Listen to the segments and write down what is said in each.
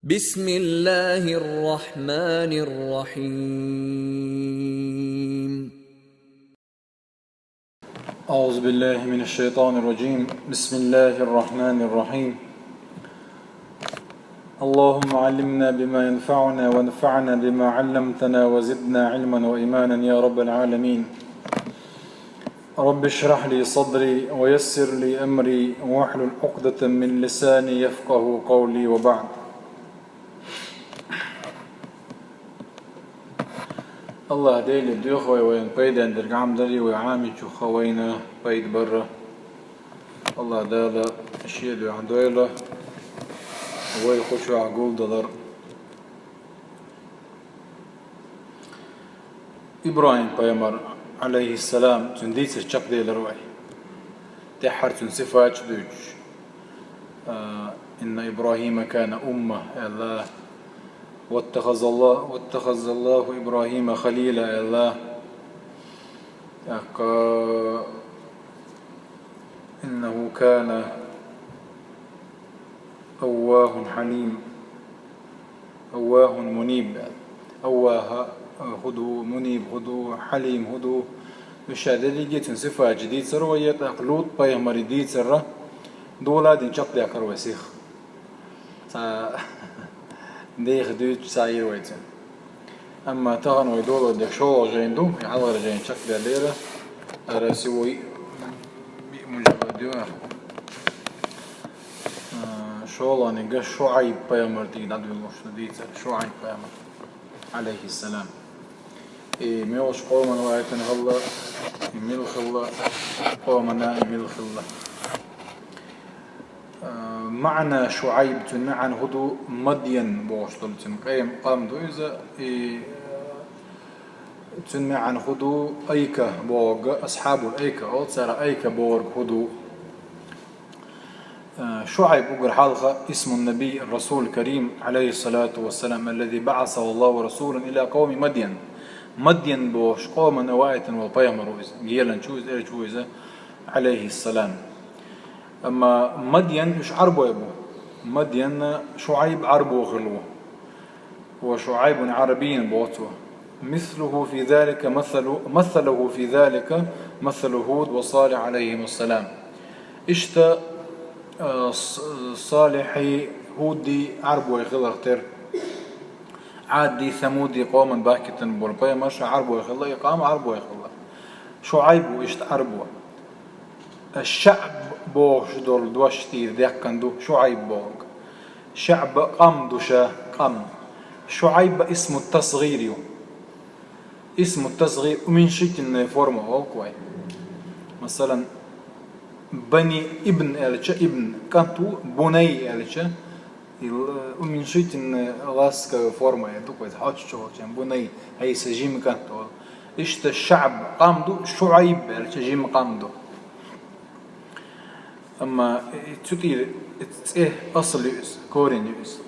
بسم الله الرحمن الرحيم. أعوذ بالله من الشيطان الرجيم. بسم الله الرحمن الرحيم. اللهم علمنا بما ينفعنا وانفعنا بما علمتنا وزدنا علما وإيمانا يا رب العالمين. رب اشرح لي صدري ويسر لي أمري واحلل عقدة من لساني يفقه قولي وبعد. الله ديلي ديو خوي وين بيد عند قام دري وعامي شو خوينا بيد برا. الله دالا الشيء دو عندويلا ويخشوا عقول دلر. إبراهيم بيمر عليه السلام تنديس الشق دي لروي تحر تنصفات دوج. إن إبراهيم كان أمة الله واتخذ الله إبراهيم خليلا الله. إنه كان أواه حليم أواه منيب أواه هدو منيب هدو حليم هدو مشاهدة جيت صفة جديد سروية أقلوط بيهمر جديد سرة دولا دين شق دي أكر وسيخ دي خدوت ساير ويتن. أما تغن ويدولا دي شو جيندو يحضر جين شق دي ليلة رسوي مجرد شولا نجا شعيب بيامر دي ندوي المشتديت شعيب بيامر عليه السلام. ميوش قوما وآيتن الله ملخ الله قومنا ملخ الله. معنى شعيب تنعن هدو مدين بوشتل تنقيم قام دويزة تنعن هدو أيكا بوغ أصحاب الأيكا أو تسارة أيكا بوغ هدو. شعيب أقر حلقة اسم النبي الرسول الكريم عليه الصلاة والسلام الذي بعثه الله رسولا إلى قوم مدين بوش قوم نواية والبيامر جيلا نشوز عليه السلام. أما مدين إيش عربو يبو مدين شعيب عربو خلوه وشعيب عربي بوتوه مثله في ذلك مثله في ذلك مثل هود وصالح عليهم السلام. إشت صالحي هودي عربو يخلق تر عادي ثمودي قوما باكتن بولبايا ماشا عربو يخلق يقام عربو يخلق. شعيب إشت عربو الشعب بوش دول دوشتير ديكندو شعيب بوغ شعب قم دوشا قم. شعيب اسم التصغير اسم التصغير ومن شكل فورمه كوي مثلا بني ابن ألشة ابن كانتو بني ألشة ومن شكل غاسك فورمه يدو كوي حاج شو بني هي سجيم كانتو إشت الشعب قامدو شعيب ألشة جيم قامدو. أما تطير أصل يؤس كورين يؤس.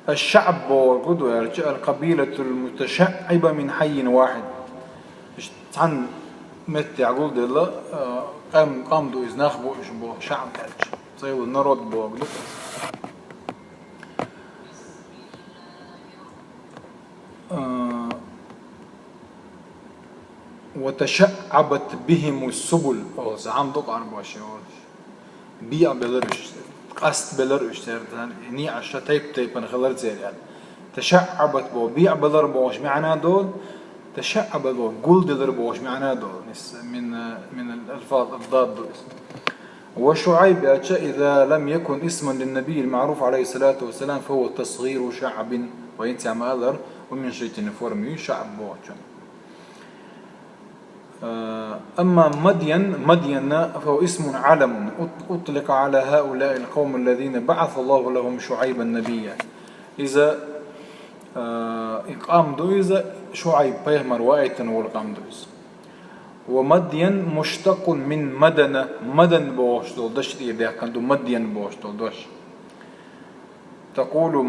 الشعب وقدو القبيلة المتشعبة من حي واحد. عن مت يعقول دلا قام دو إز نخبو إشبو شعب هالش صيو النرد بوقدو. وتشعبت بهم السبل أو زعم دق أربع شهور بيع بلرش قصد بلرش ني عشرة تيب أنا خلرت زي يعني تشعبت بو بيع بلر بوش معنا دول تشعب بو قول دلر بوش معنا دول من الألفاظ الضاد دول. وشعيب إذا لم يكن اسما للنبي المعروف عليه الصلاة والسلام فهو تصغير شعب وينتع مالر ومن شيء نفورمي شعب بوشن. أما مدين فهو اسم علم أطلق على هؤلاء القوم الذين بعث الله لهم شعيبا نبيا. إذا إقام دويزة شعيب بيهمر وايتن والقام دويزة. ومدين مشتق من مدن بوش دول دش إيديه كان دو مدين بوش دول دش. تقول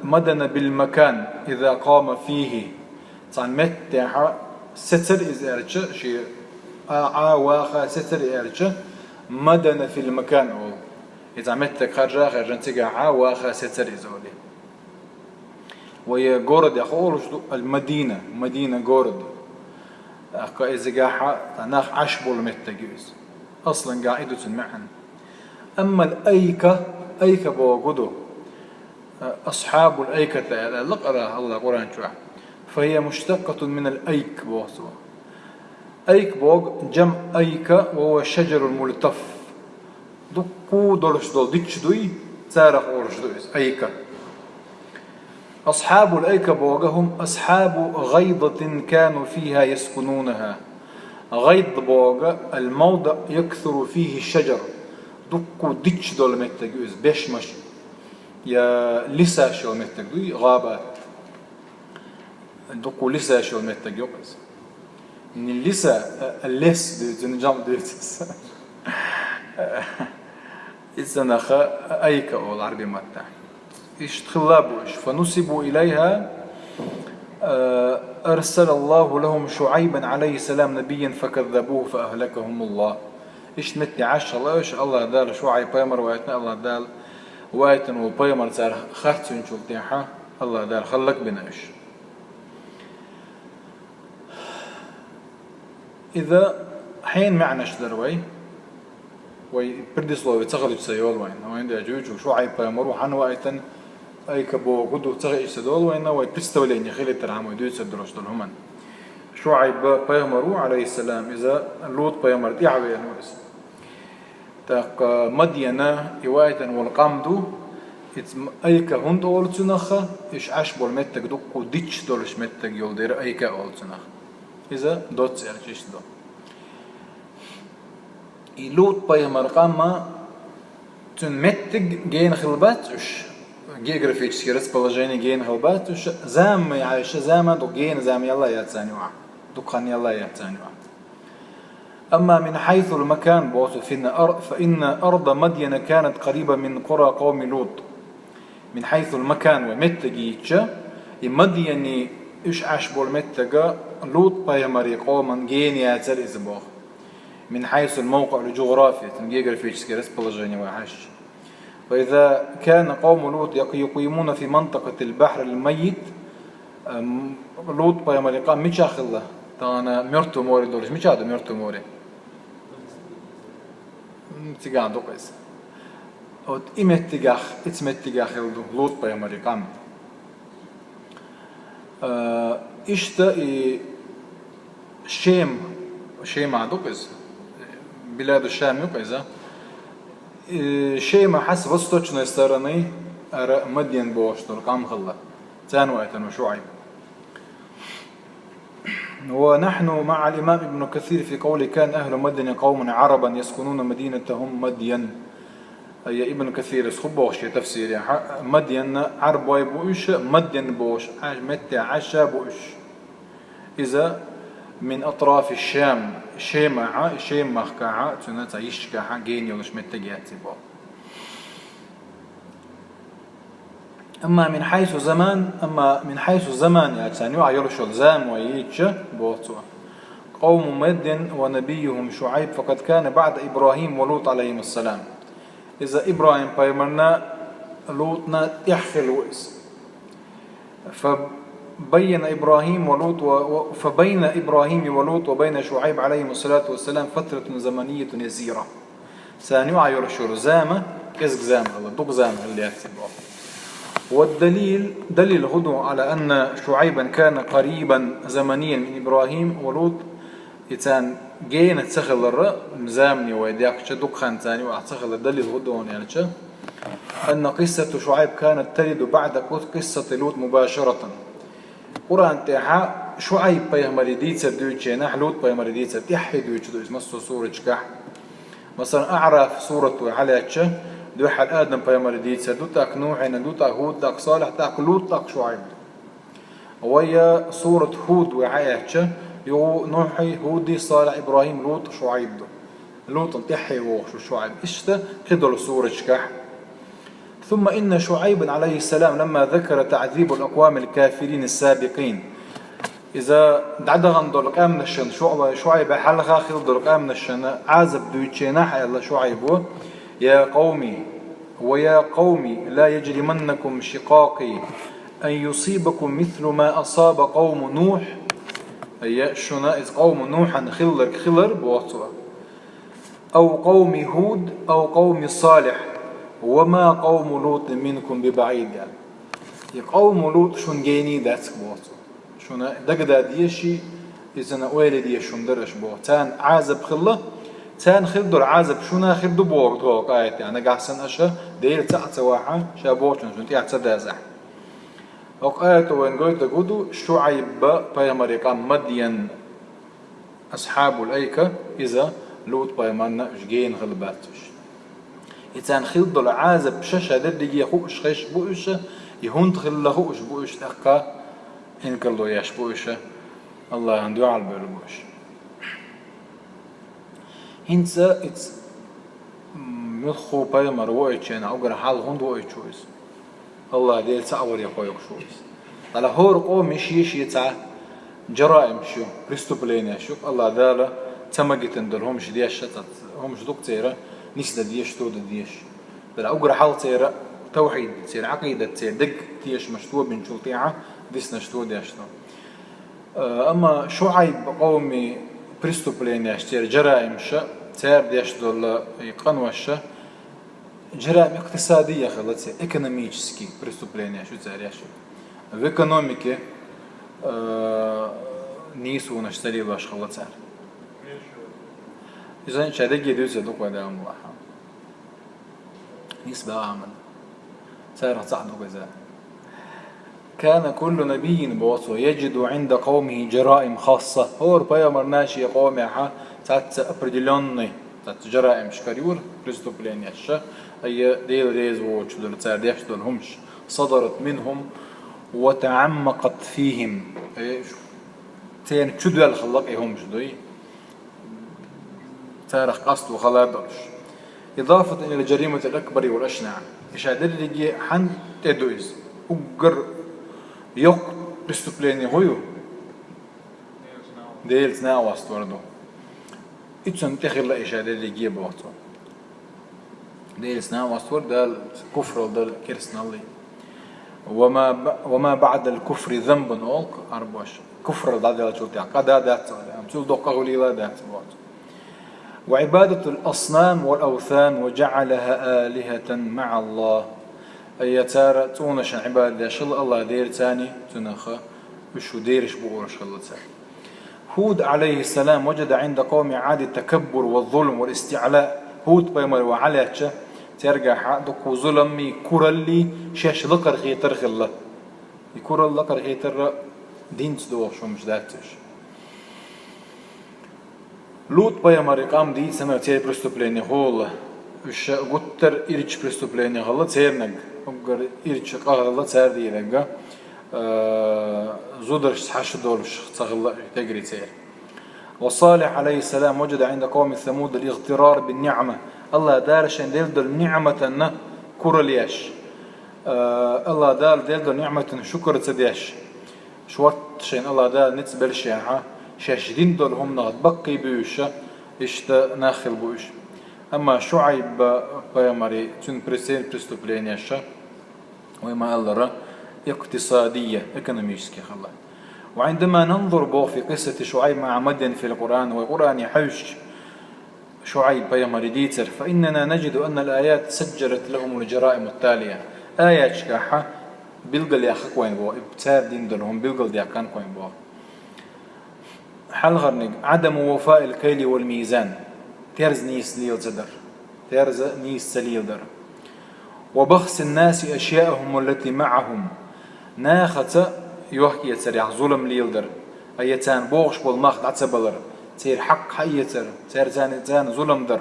مدن بالمكان إذا قام فيه صان متها ستر إزارجة شيء واخا ستر إزارجة مدن في المكان أو إذا عملتك خرجان تيجا واخا ستر إزولي وهي جورد يا خول المدينة مدينة جورد أكا إذا جاحة تناخ عشبول متجوز أصلا قاعدة معا. أما الأيكة بوجوده أصحاب الأيكة لقرأ الله قرآن شوع فهي مشتقة من الأيك بوصوه. أيك بوج جمع أيكة وهو الشجر الملتف دكو دولش دول ديتش دوي تارخ أورش دويس أيكة. أصحاب الأيكة بوجهم أصحاب غيضة كانوا فيها يسكنونها. غيض بوجة الموضع يكثر فيه الشجر دكو ديتش دول متجوز بيشمش يا لسا شو متجوز غابات دكو لسا شو متجوز من اللسا اللس جنجام ديتس إذا أيكة أو العربي متى اشتخلابوش فنسبوا إليها. أرسل الله لهم شعيبا عليه السلام نبيا فكذبوه فأهلكهم الله. إيش متي عش الله إيش الله دال شعيب بيمر وآيتنا الله دال وآيتنا وبيمر صار خرطين شلتيحة الله دال خلق بنا إيش. إذا حين معنى شدروي ويبردس الله يتخذ سيول وين هو عندي أجوج وشعيب بيمر وحن وآيتنا أي كبو قدو تغي إستدول وإنه ويبستولين يخيل الترعام ويدوس الدروس دولهمن. شعيب بيمرو عليه السلام إذا لوط بيمر يعوي نورس تاق مدينة يوايتن والقامدو أي كهند أول تنخة إيش عشبول متك دكو ديتش دولش متك يولدير أي كأول تنخ إذا دوت سيرجيش دو لوط بيمر قام تن متك جين خلبات geografički raspoloženje gen halbatu zam يعيش زامة دو جين زام يلا يتسانيوا دكان يلا يتسانيوا. أما من حيث المكان بوصف فإن أرض مدين كانت قريبة من قرى قوم لوط. من حيث المكان ومتجيتش مدين إيش عشبول متجا لوط بيمري قوما جين يتسال إزباخ من حيث الموقع الجغرافي geografički raspoloženje وعاش. وإذا كان قوم لوط يقيمون في منطقة البحر الميت لوط بيمري قام ميشاخ الله تانا ميرتو موري دولش ميش هذا ميرتو موري تيجان دوكايس أو إمتجاخ إتمتجاخ لوط بيمري قام إشتا شيم عدوكايس بلاد الشام يوكايزا شيء ما حسب وسطنا استرني أرى مدين بوشتر قام خلا تانو أتنو شعيب. ونحن مع الإمام ابن كثير في قوله كان أهل مدين قوم عربا يسكنون مدينتهم مدين. يا ابن كثير سخبوش تفسير يعني مدين عرب ويبوش مدين بوش متى عشا بوش إذا من أطراف الشام شيم مخكعة تنتا يشكعة جين يلش متجاتي بو. أما من حيث زمان يعني يلش الزام ويتش بوتوا قوم مد ونبيهم شعيب فقد كان بعد إبراهيم ولوط عليهم السلام. إذا إبراهيم بيمرنا لوطنا يحخل وإس فبين إبراهيم ولوط وبين شعيب عليهم الصلاة والسلام فترة زمنية يسيرة سانيوع يرشور زامة كزك زامة الله دوق زامة اللي يكتبه. والدليل دليل هدو على أن شعيبا كان قريبا زمنيا من إبراهيم ولوط يتان جين تسخل الرأ مزامني ويديك شدوك خان تاني وأتسخل الدليل هدو يعني أن قصة شعيب كانت تلد بعد قصة لوط مباشرة. قرآن تيحا شعيب بيهمري ديتسا دويتشي نح لوط بيهمري ديتسا تيحي دويتشي دويتش مصر سورة كح مثلا أعرف سورة وحلاتش دوحة آدم بيهمري ديتسا دوتاك نوحين دوتاك هود تاك صالح تاك لوط تاك شعيب ويا سورة هود وحياتش يو نوحي هودي صالح إبراهيم لوط شعيب دو لوط تيحي وشو شعيب إشتا كدل سورة كح. ثم إن شعيب عليه السلام لما ذكر تعذيب الأقوام الكافرين السابقين إذا دعدغن دولك آمن الشن شعيب حلقا خيل دولك آمن الشن عازب دويتشينا حي الله شعيبه يا قومي ويا قوم لا يجرمنكم شقاقي أن يصيبكم مثل ما أصاب قوم نوح. أي شنا إذ قوم نوح خلر بوصلة، أو قوم هود أو قوم صالح، وما قوم لوط منكم ببعيد. يعني قوم لوط شون جيني داتك بوصلة شنا دقدا ديشي إذا نقول ديشون درش بو تان عازب خلة تان خلدر عازب شنا خلدو بورد هو قايت يعني قاحسن أشا ديل تعت واحد شابوتن شون تيعت دازح وقايت وين قلت قدو شعيب بيامريكان مدين أصحاب الأيكة إذا لوط بيمنا جين غلباتش يتان خلدر عازب شاشة ددي يخوش خيش بوش يهون تخل خوش بوش تقا إنك الله يشبوش الله عنده على البربوش هنسا إتس مخو بايمر وإيشين أوجر حال هون وإيشويس الله ديل تعور يقوي شويس على هور قوم مش يتع جرائم شو بريستوبلين شو الله داله تمجت ندرهم شديش هم شدوك تيرا نسد ديش تود ديش بل أوجر حال تيرا توحيد تصير عقيدة تصير دق تيش مشتوى بن شوطيعة ديس نشتوى ديشتو. أما شعيب قومي بريستوبلين يشتير جرائم شا تير ديشتو الله يقنوا الشا جرائم اقتصادية خلص ايكونوميكسكي بريستوبلين يشو تير يشو في ايكونوميكي نيسو نشتري باش خلص تير إذا شادق يدوس يدوك وداهم الله نسبة عمل سير صعد وكذا. كان كل نبي بوصفه يجد عند قومه جرائم خاصة. هو بيامر ناشي قومي ها تات أبرديلوني تات جرائم شكريور بريستوبلين يشة أي ديل ريز ووش دول تسار ديش دول همش صدرت منهم وتعمقت فيهم. تين شو دول خلق همش دوي تاريخ قصد وخلاص. إضافة إلى الجريمة الأكبر والأشنع إشادة اللي حن تدويز وقر يق بريستوبليني هويو ديل تناوست وردو إتسن تخيل إشادة اللي جيه بوقته ديل تناوست ورد دال كفر ودال كرسنالي وما بعد الكفر ذنب أولك أربعش كفر دال شوتي قدا دات أمثل دقة قليلة دات بوقته. وعبادة الأصنام والأوثان وجعلها آلهة مع الله. أي تارة تونش عبادة شل الله دير تاني تنخا وشو ديرش بقول شل تاني. هود عليه السلام وجد عند قوم عاد التكبر والظلم والاستعلاء. هود بيمر وعلاتش ترجع حقك وظلمي كورلي شاش لقر خيتر خلا يكور لقر خيتر دينت دو شو مش داتش. لوط بيامر قام دي سنة تير بريستوبليني هول وش قطر إيرج بريستوبليني هلا تيرنج وقر إيرج قهلا تير دي رجع زودرش حش دورش تغلا تجري تير. وصالح عليه السلام وجد عند قوم ثمود الاغترار بالنعمة. الله دارش ان ديل نعمة كورلياش الله دال نعمة شكر تديش شوات شين الله دال نتبل شيعة شاشدين دول هم نغبقي بيوشة إشتا ناخل بوش. أما شعيب بيامري تون بريستوبلين يشا وما الله اقتصادية ايكونوميسكي خلا. وعندما ننظر بو في قصة شعيب مع مدين في القرآن والقرآن يحوش شعيب بيامري ديتر فإننا نجد أن الآيات سجلت لهم الجرائم التالية. آيات شكاحة بيلقل يا خكوين بو ابتار دين دولهم بيلقل دي كان كوين بو. حلغرنق عدم وفاء الكيل والميزان ترز نيس ليل زدر ترز نيس سليل در. وبخس الناس أشياءهم التي معهم ناخت يوحكي يتسرع ظلم ليل در أيتان بوغش بالمخد عتبلر تير حق حيتر تير تان ظلم در.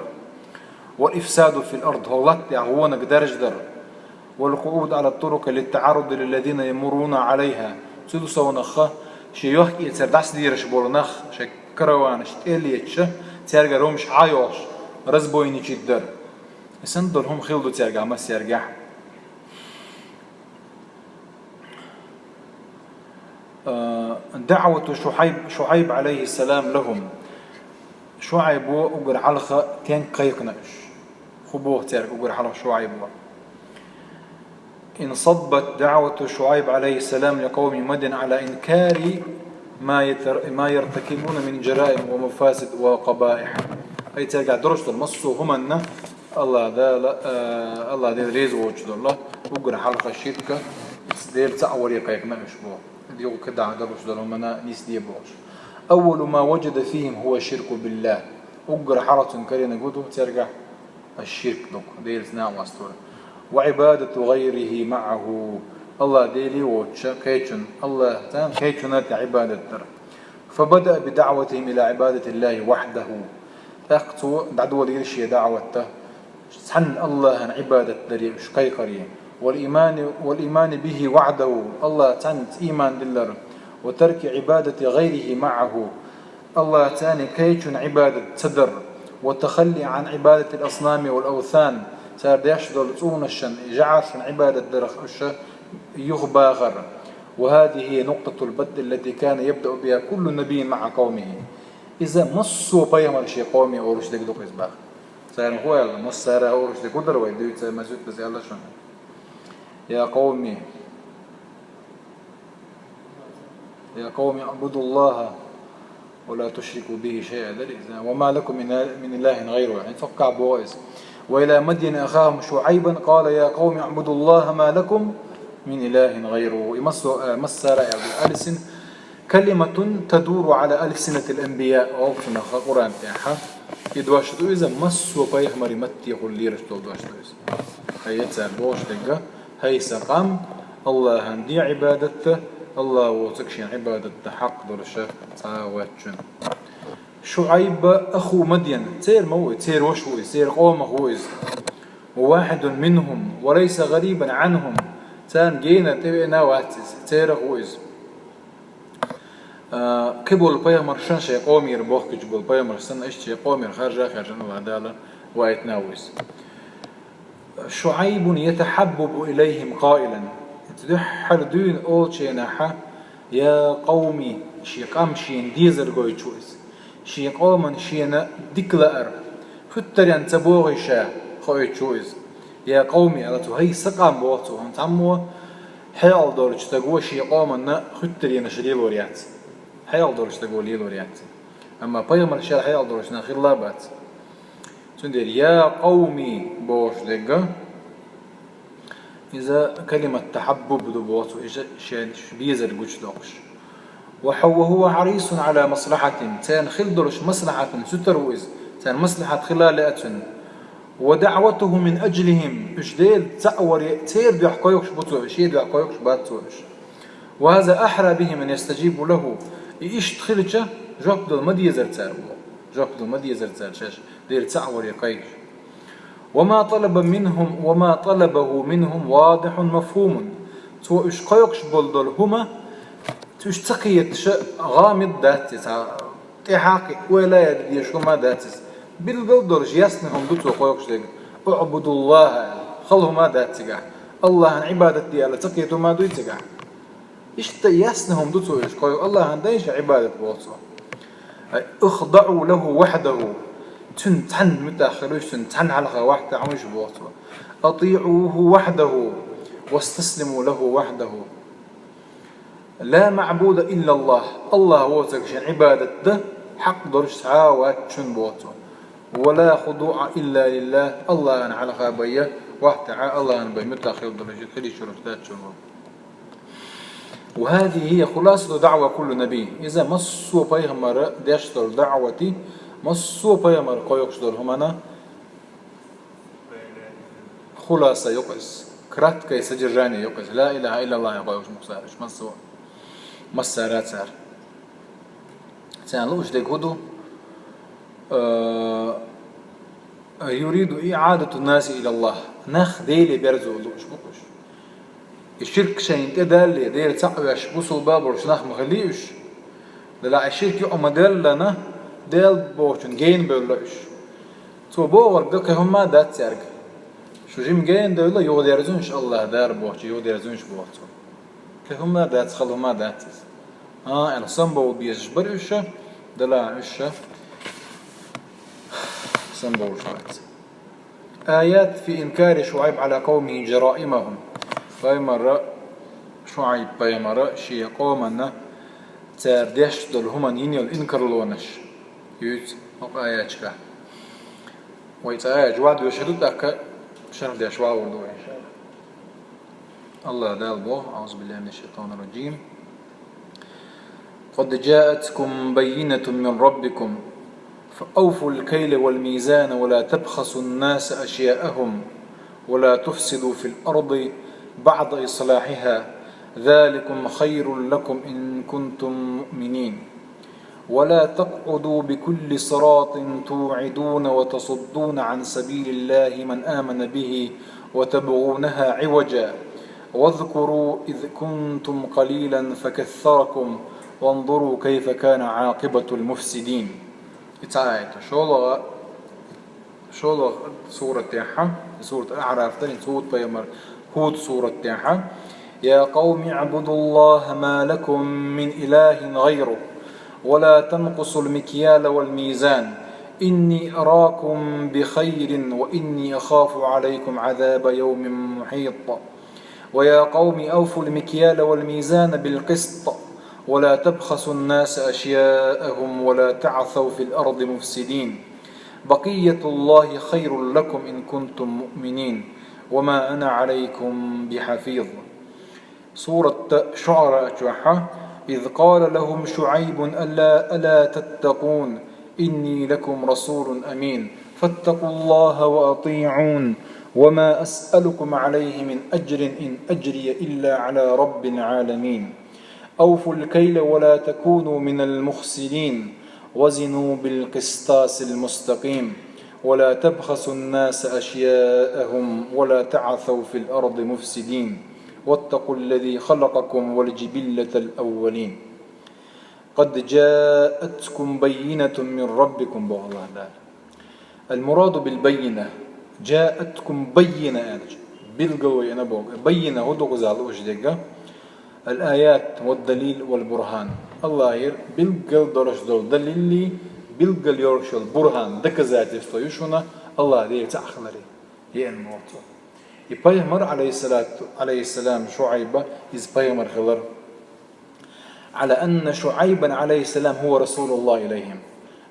والإفساد في الأرض هولت يعوونك درج در. والقعود على الطرق للتعرض للذين يمرون عليها تدوسوا نخا شي يحكي يتسر داس ديرش بولنخ شي كروانش تيليتش تيرجع رومش عايوش رزبويني جدر يسندل هم خيلدو تيرجع ما سيرجع. دعوة شعيب عليه السلام لهم شعيب وقر علخة تين قيقناش خبوه تيرك وقر على شعيب انصبت دعوة شعيب عليه السلام لقوم مدين على إنكار ما يرتكبون من جرائم ومفاسد وقبائح. أي ترجع درجة المصو هم أن الله ده الله ده ريز وجد الله وقر حلقة الشركة دير تأول يقيك ما يشبه ديو كده درجة لهم أنا نيس دي بوش. أول ما وجد فيهم هو الشرك بالله وقر حلقة كرينا قدو ترجع الشرك دوك دير سناء واستوره وعبادة غيره معه الله ديلي وتشا كيتشن الله تام كيتشنات عبادة ترى. فبدأ بدعوتهم إلى عبادة الله وحده أقتو دعوة ليش دعوته سن الله عن عبادة دري شكاي قريه والإيمان به وحده الله تنت إيمان لله وترك عبادة غيره معه الله تاني كيتشن عبادة تدر والتخلي عن عبادة الأصنام والأوثان صار يشدل تونشن جعشن عبادة درخش يغباغر. وهذه هي نقطة البدء التي كان يبدأ بها كل نبي مع قومه. إذا مصوا بيهم شيء قومي أو رشدك دوك إسباغ صار هو يلا مص صار أو رشدك قدر ويدوي تصير مسجد بس يلا شنو يا قومي اعبدوا الله ولا تشركوا به شيئا وما لكم من إله غيره يعني فقع بوائز. وإلى مدين أخاهم شعيبا قال يا قوم اعبدوا الله ما لكم من إله غيره. مس رأي الألسن كلمة تدور على ألسنة الأنبياء أو في القرآن تاعها يدواشتو إذا مس وبيه مريمتي يقول لي رشتو دواشتو إذا هي تسابوش تلقى هي سقام الله هندي عبادته الله وتكشين عبادته حق درشة تاواتشن. شعيب أخو مدين سير موت سير وشوي سير قوم هويز وواحد منهم وليس غريبا عنهم تان جينا تبعنا واتس سير هويز كبول بيامر شن شيء قومي ربوخ كجبول بيامر سن إيش شيء قومي خارج وعدالة ويتناوز. شعيب يتحبب إليهم قائلا تدحر دون أول شيء نحا يا قومي شيء قام شيء ديزر قوي تشويز شيء قوما شيء ديكلار فتر أن تبوغي شا خوي تشويز يا قومي على هي سقام بوتو أنت عمو حيال دورج تقول شيء قوما فتر ينشري لوريات حيال دورج تقول لي لوريات أما بيامر شال حيال دورج ناخير لابات تندير يا قومي بوش دقة إذا كلمة تحبب دبوتو شيء بيزر قوش دوش. وهو حريص على مصلحة تان خلدرش مصلحة ستروز تان مصلحة خلالاتن ودعوته من أجلهم إجديل تأور تير بيحكيوش بطوش شيء بيحكيوش باتوش. وهذا أحرى به من يستجيب له إيش تخلجه جوب دل مدي زرتار جوب دل مدي زرتار شاش دير تأور يقيش. وما طلبه منهم واضح مفهوم تو إيش قيوش بلدل هما توش تقيت غامض داتس تحقق ولا يدري شو ما داتس بالقدر جيسنهم دوتو قيوكش لك اعبدوا الله خلهم ما داتسقع الله عن عبادة دي على تقيتوا ما دويتسقع إيش يسنهم دوتو إيش قيو الله عن دايش عبادة بوصو اخضعوا له وحده تنتن متأخروش تنتن على واحدة عمش بوصو أطيعوه وحده واستسلموا له وحده لا معبود إلا الله الله وتكشن عبادة ده حق درش عاوات شن بوتو ولا خضوع إلا لله الله أن على خابية واحتعى الله أن بيمتاخر درجة خلي شرفتات شنو. وهذه هي خلاصة دعوة كل نبي. إذا مصوا بيغمر داشتر دعوتي مصوا بيغمر قيوكشدر همنا خلاصة يقص كرات كي سجراني يقص لا إله إلا الله يقيوش مقصارش مصوا مسارات سار سألوش ديك هدو يريد إعادة الناس إلى الله نخ ديلي بيرزو لوش بقوش الشرك شين تدال ديل تعوش بوصل بابرش نخ مخليوش لا الشرك يوم دل لنا ديل بوشن جين بيلوش تو بوغر دك هما دات سارك شو جيم جين دولا يوديرزونش الله دار بوش يوديرزونش بوشو كهما دات خلهما دات أنا سنبو بيجبر إيشه دلع إيشه سنبو شوات. آيات في إنكار شعيب على قومه جرائمهم بايمرة شعيب بايمرة شي قومنا تاردش دل هما ينيل إنكرلونش يوت أو آياتك ويتآيات وعد وشهدت أكا شرح ديش واوردو إن شاء الله دال بو أعوذ بالله من الشيطان الرجيم قد جاءتكم بينة من ربكم فأوفوا الكيل والميزان ولا تبخسوا الناس أشياءهم ولا تفسدوا في الأرض بعد إصلاحها ذلكم خير لكم إن كنتم مؤمنين ولا تقعدوا بكل صراط توعدون وتصدون عن سبيل الله من آمن به وتبغونها عوجا واذكروا إذ كنتم قليلا فكثركم وانظروا كيف كان عاقبة المفسدين. إتعايت شو سورة تاعها سورة أعراف تاني سورة بيمر هود سورة تاعها يا قوم اعبدوا الله ما لكم من إله غيره ولا تنقصوا المكيال والميزان إني أراكم بخير وإني أخاف عليكم عذاب يوم محيط ويا قوم أوفوا المكيال والميزان بالقسط ولا تبخسوا الناس أشياءهم ولا تعثوا في الأرض مفسدين بقية الله خير لكم إن كنتم مؤمنين وما أنا عليكم بحفيظ. سورة شعراء إذ قال لهم شعيب ألا تتقون إني لكم رسول أمين فاتقوا الله وأطيعون وما أسألكم عليه من أجر إن أجري إلا على رب العالمين أوفوا الكيل ولا تكونوا من المخسرين وزنوا بالقسطاس المستقيم ولا تبخسوا الناس أشياءهم ولا تعثوا في الأرض مفسدين واتقوا الذي خلقكم والجبلة الأولين قد جاءتكم بينة من ربكم الله دار. المراد بالبينة جاءتكم بينة بالقوي أنا بوق بينة هدوء زالوش دقة الآيات والدليل والبرهان الله ير بالقل درش دول دليلي بالقل يرش البرهان دك ذات يستويشنا الله دير تأخلري هي الموضوع. يبايمر عليه السلام شعيب يزبايمر خلر على أن شعيبا عليه السلام هو رسول الله إليهم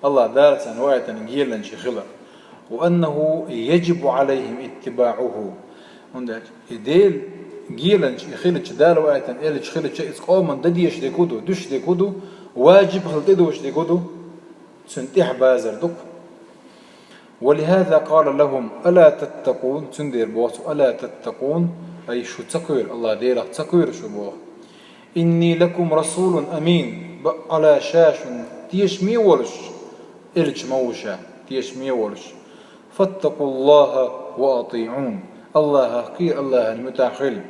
الله دارت أنواعة نجيلا خلر وأنه يجب عليهم اتباعه عندك يديل جيلا خلتش دار وقتا إلش خلتش إسقاما دديش ديكودو دش ديكودو واجب خلتدوش ديكودو سنتيح بازر دك. ولهذا قال لهم ألا تتقون تندير بواسو ألا تتقون أي شو تقوير الله ديره تقوير شو بوه إني لكم رسول أمين على شاش تيش ميولش إلش موشا تيش ميولش فاتقوا الله وأطيعون الله حقير الله المتاخل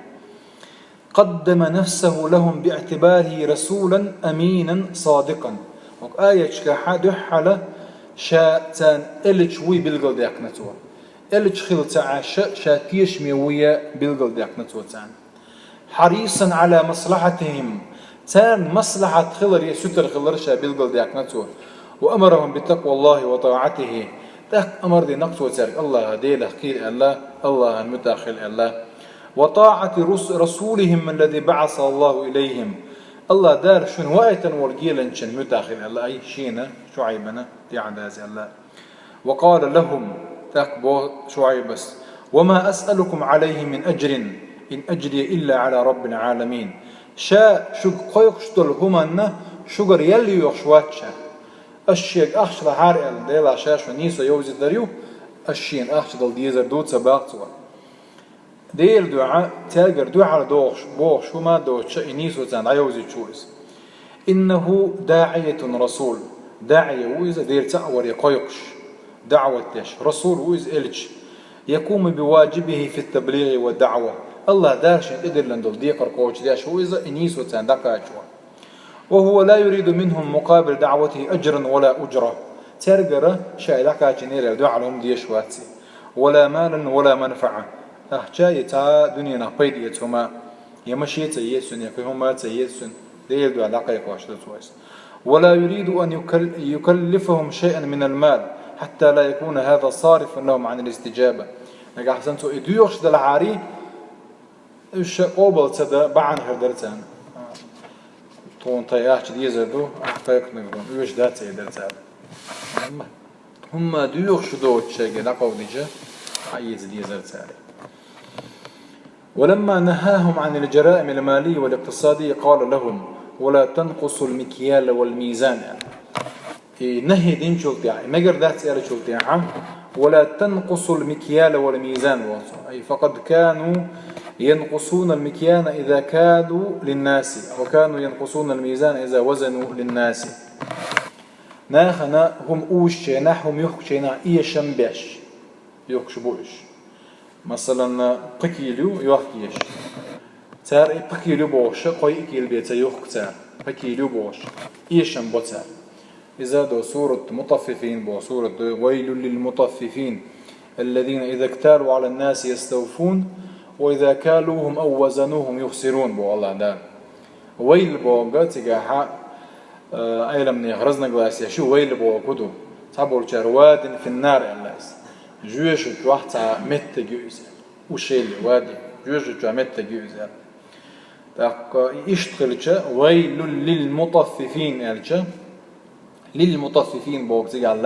قدم نفسه لهم باعتباره رسولا أمينا صادقا وآية كحادحة شاتان إلش وي بالقل ديقنتوا إلش خلت عاشا شاتيش ميوية بالقل ديقنتوا تان حريصا على مصلحتهم تان مصلحة خلر يسوتر خلر شا بالقل ديقنتوا وأمرهم بتقوى الله وطاعته تاك أمر دي نقصوا تارك الله ديله خير الله المتاخل الله وطاعة رسولهم الذي بعث الله إليهم الله دار شن وايتا ورقيلا شن متاخل الله أي شينا شعيبنا تعداز الله وقال لهم تقبو شعيبس وما أسألكم عليه من أجر إن أجري إلا على رب العالمين شا شق قيقشتل همنا شقر يلي يخشواتشا الشيء أخشل حارئ ديلا شاش ونيسو يوزي دريو الشين أخشل ديزر دوت سباقتوا ديل دعاء تاجر دعاء دوش بوش وما دوش إنيسو زان عيوزي تشوز إنه داعية رسول داعية ويز دير تأور يقيقش دعوة تش رسول ويز إلش يقوم بواجبه في التبليغ والدعوة الله دارش إدر لندل ديقر قوش داش ويز إنيسو زان دقاجوا وهو لا يريد منهم مقابل دعوته أجرا ولا أجرة ترجر شاي دقاج نير الدعاء لهم ديشواتي ولا مالا ولا منفعة أحجاي تا دنيا نقيد يتهما يمشي تيسن يكهما تيسن ديل دعاء دقايق واشتويس ولا يريد أن يكلفهم شيئا من المال حتى لا يكون هذا صارفا لهم عن الاستجابة نجا حسنتو إديوش دل عاري إيش قابل تدا بعن هردرتان طون طياش ديزردو أحتاج نقدون إيش دات يدرتان هم ديوخ شدوت شيء لا قوديجة عيز ديزرتان. ولما نهاهم عن الجرائم المالية والاقتصادية قال لهم ولا تنقصوا المكيال والميزان نهي دين شلطي ما قردات سيارة شلطي ولا تنقصوا المكيال والميزان أي فقد كانوا ينقصون المكيال إذا كادوا للناس وكانوا ينقصون الميزان إذا وزنوا للناس ناخنا هم أوش نحهم يخشنا إيشن بيش يخشبوش مثلا بكيلو يوحكيش تار بكيلو بوش قوي كيل بيتا يخكتار بكيلو بوش إيشن بوتار إذا دو سورة مطففين بو سورة ويل للمطففين الذين إذا اكتالوا على الناس يستوفون وإذا كالوهم أو وزنوهم يخسرون بو الله دار ويل بو قاتقا أيلا من يغرزنا قلاسيا شو ويل بو كدو تابو الجرواد في النار الناس جوش جوحتا مت جوز وشيل وادي جوش جو مت جوز تاق يشتغلش ويل للمطففين الجا للمطففين بوقت على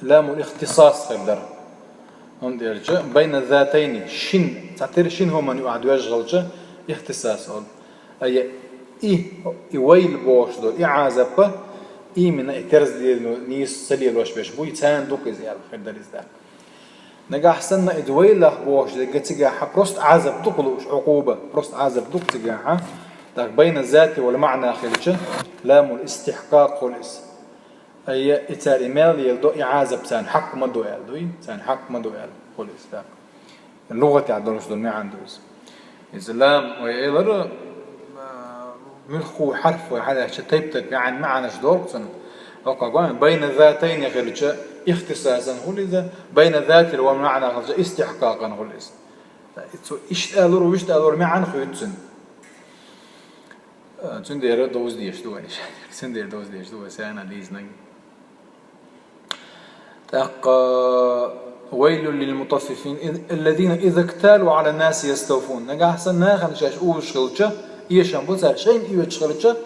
لام الاختصاص قدر هم ديرجا بين الذاتين شن تعتبر شن هما يقعد يشغلش اختصاص أي ويل بوش دول إعازة من اعترض نيس سليل وش بيش بوي تان دوك زيال خير ده نجاح سنة إدويله بوش لقتجاح بروست عازب تقلوش عقوبة بروست عازب دوك تجاحه بين الذات والمعنى خليشه لام الاستحقاق والاسم أي إتالي مال يلدو إعازة بسان حق ما دو يلدوي سان حق ما دو يلد والاسم اللغة تعدلوش دول ما عندوش إسلام ويقدر ملخو حرف وحدا شتيبتك يعني معنى شدور سن وقعان بين الذاتين خليشه اختصاصا هو إذا بين الذات والمعنى خليشه استحقاقا هو الاسم إيش قالوا وإيش قالوا معنى خيوتسن تندير دوز ديش دو إيش تندير دوز ديش دو سانا ليز نج تق ويل للمطففين الذين إذا اكتالوا على الناس يستوفون نجح سنة خليش أوش خلشه إيش هم بوزار شيء إيش خلشه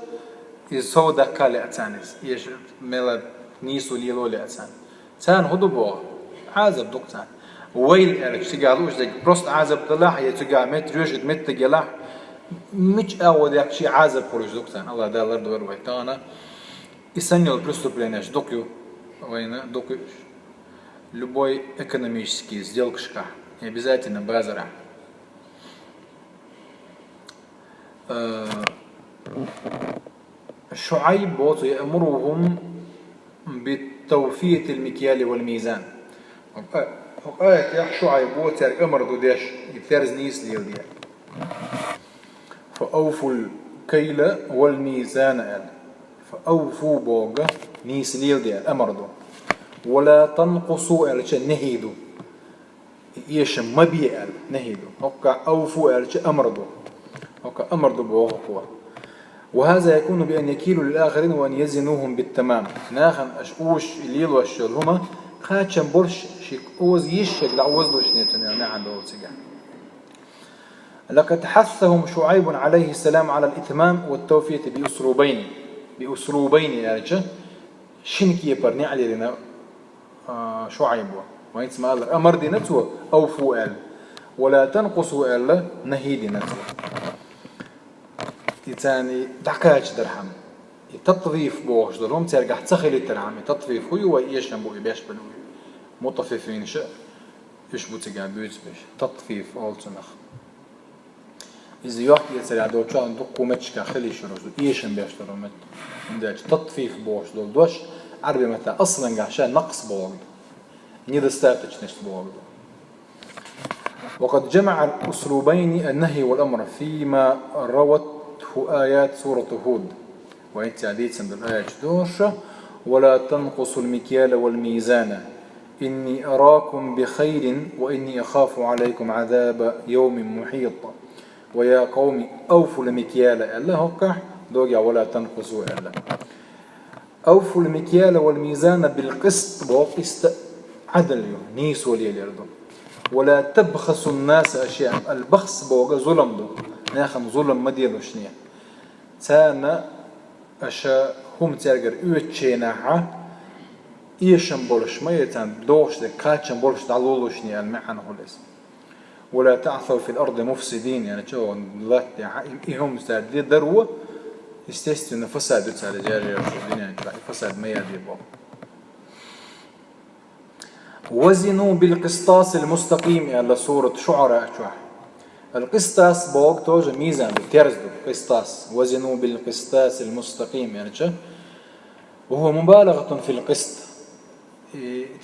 يسودا كالي أتانيس إيش ملا نيسو ليلو لأتان تان هدو بوا عازب دكتان ويل إرش تجعلوش ذيك بروست عازب دلاح يتجع مت رجد مت تجلاح مش أول ذاك شيء عازب خروج دكتان الله ده الأرض ورويتانا إسنيل برستو بلينش دوكيو وين دوكيو любой экономический сделка не обязательно базара شعيب يأمرهم بتوفية المكيال والميزان وقالت يا شعيب وتر أمر دودش يترز نيس ليل ديال فأوفوا الكيل والميزان فأوفوا بوغا نيس ليل ديال أمر دو ولا تنقصوا علشان نهيدو إيش مبيع نهيدو هكا أوفوا علشان أمر دو هكا أمر دو بوغا وهذا يكون بأن يكيلوا للآخرين وأن يزنوهم بالتمام ناخن أشوش الليل والشل هما خاتشن برش شيك أوز يشك لعوز دوش نيتن يعني عنده سجع لقد حثهم شعيب عليه السلام على الإتمام والتوفية بأسلوبين يعني شنكي برني على لنا شعيب وين اسمه الأمر دي نتوه أوفوا قال ولا تنقصوا قال نهي دي نتوه تاني دحكاش درهم تطفيف بوش درهم ترجع تسخل الترهم تطفيف هو وإيش نبوي بيش بنوي مطففين شيء إيش بتجا بيش تطفيف أول سنخ إذا يحكي يصير دوتشان دقومتش كخلي شروج إيش نبيش درهم عندك تطفيف بوش دوش عربي متى أصلاً عشان نقص بوغ نيدا ستاتش نشت بوغ وقد جمع الأسلوبين النهي والأمر فيما روته آيات سورة هود وإنت عديد بالآيات دوشة ولا تنقصوا المكيال والميزان إني أراكم بخير وإني أخاف عليكم عذاب يوم محيط ويا قوم أوفوا المكيال ألا هكا دوجع ولا تنقصوا ألا أوفوا المكيال والميزان بالقسط وقسط عدل نيس ولي الأرض ولا تبخسوا الناس أشياء. البخس بوغا ظلم دو ناخن ظلم مديلو شنيا تانا أشا هم تارجر يوتشيناها إيشن بولش ما يتان دوش ده كاتشن بولش دالولو شنيا المعنى هولس. ولا تعثوا في الأرض مفسدين يعني شو لا يعني هم تاد دروة يستثنى فساد تاد جاري الدنيا فساد ما يدي بو. وزنوا بالقسطاس المستقيم على سورة شعراء شوح. القسطاس بوق توج ميزان ترزدو قسطاس. وزنوا بالقسطاس المستقيم يعني شو وهو مبالغة في القسط.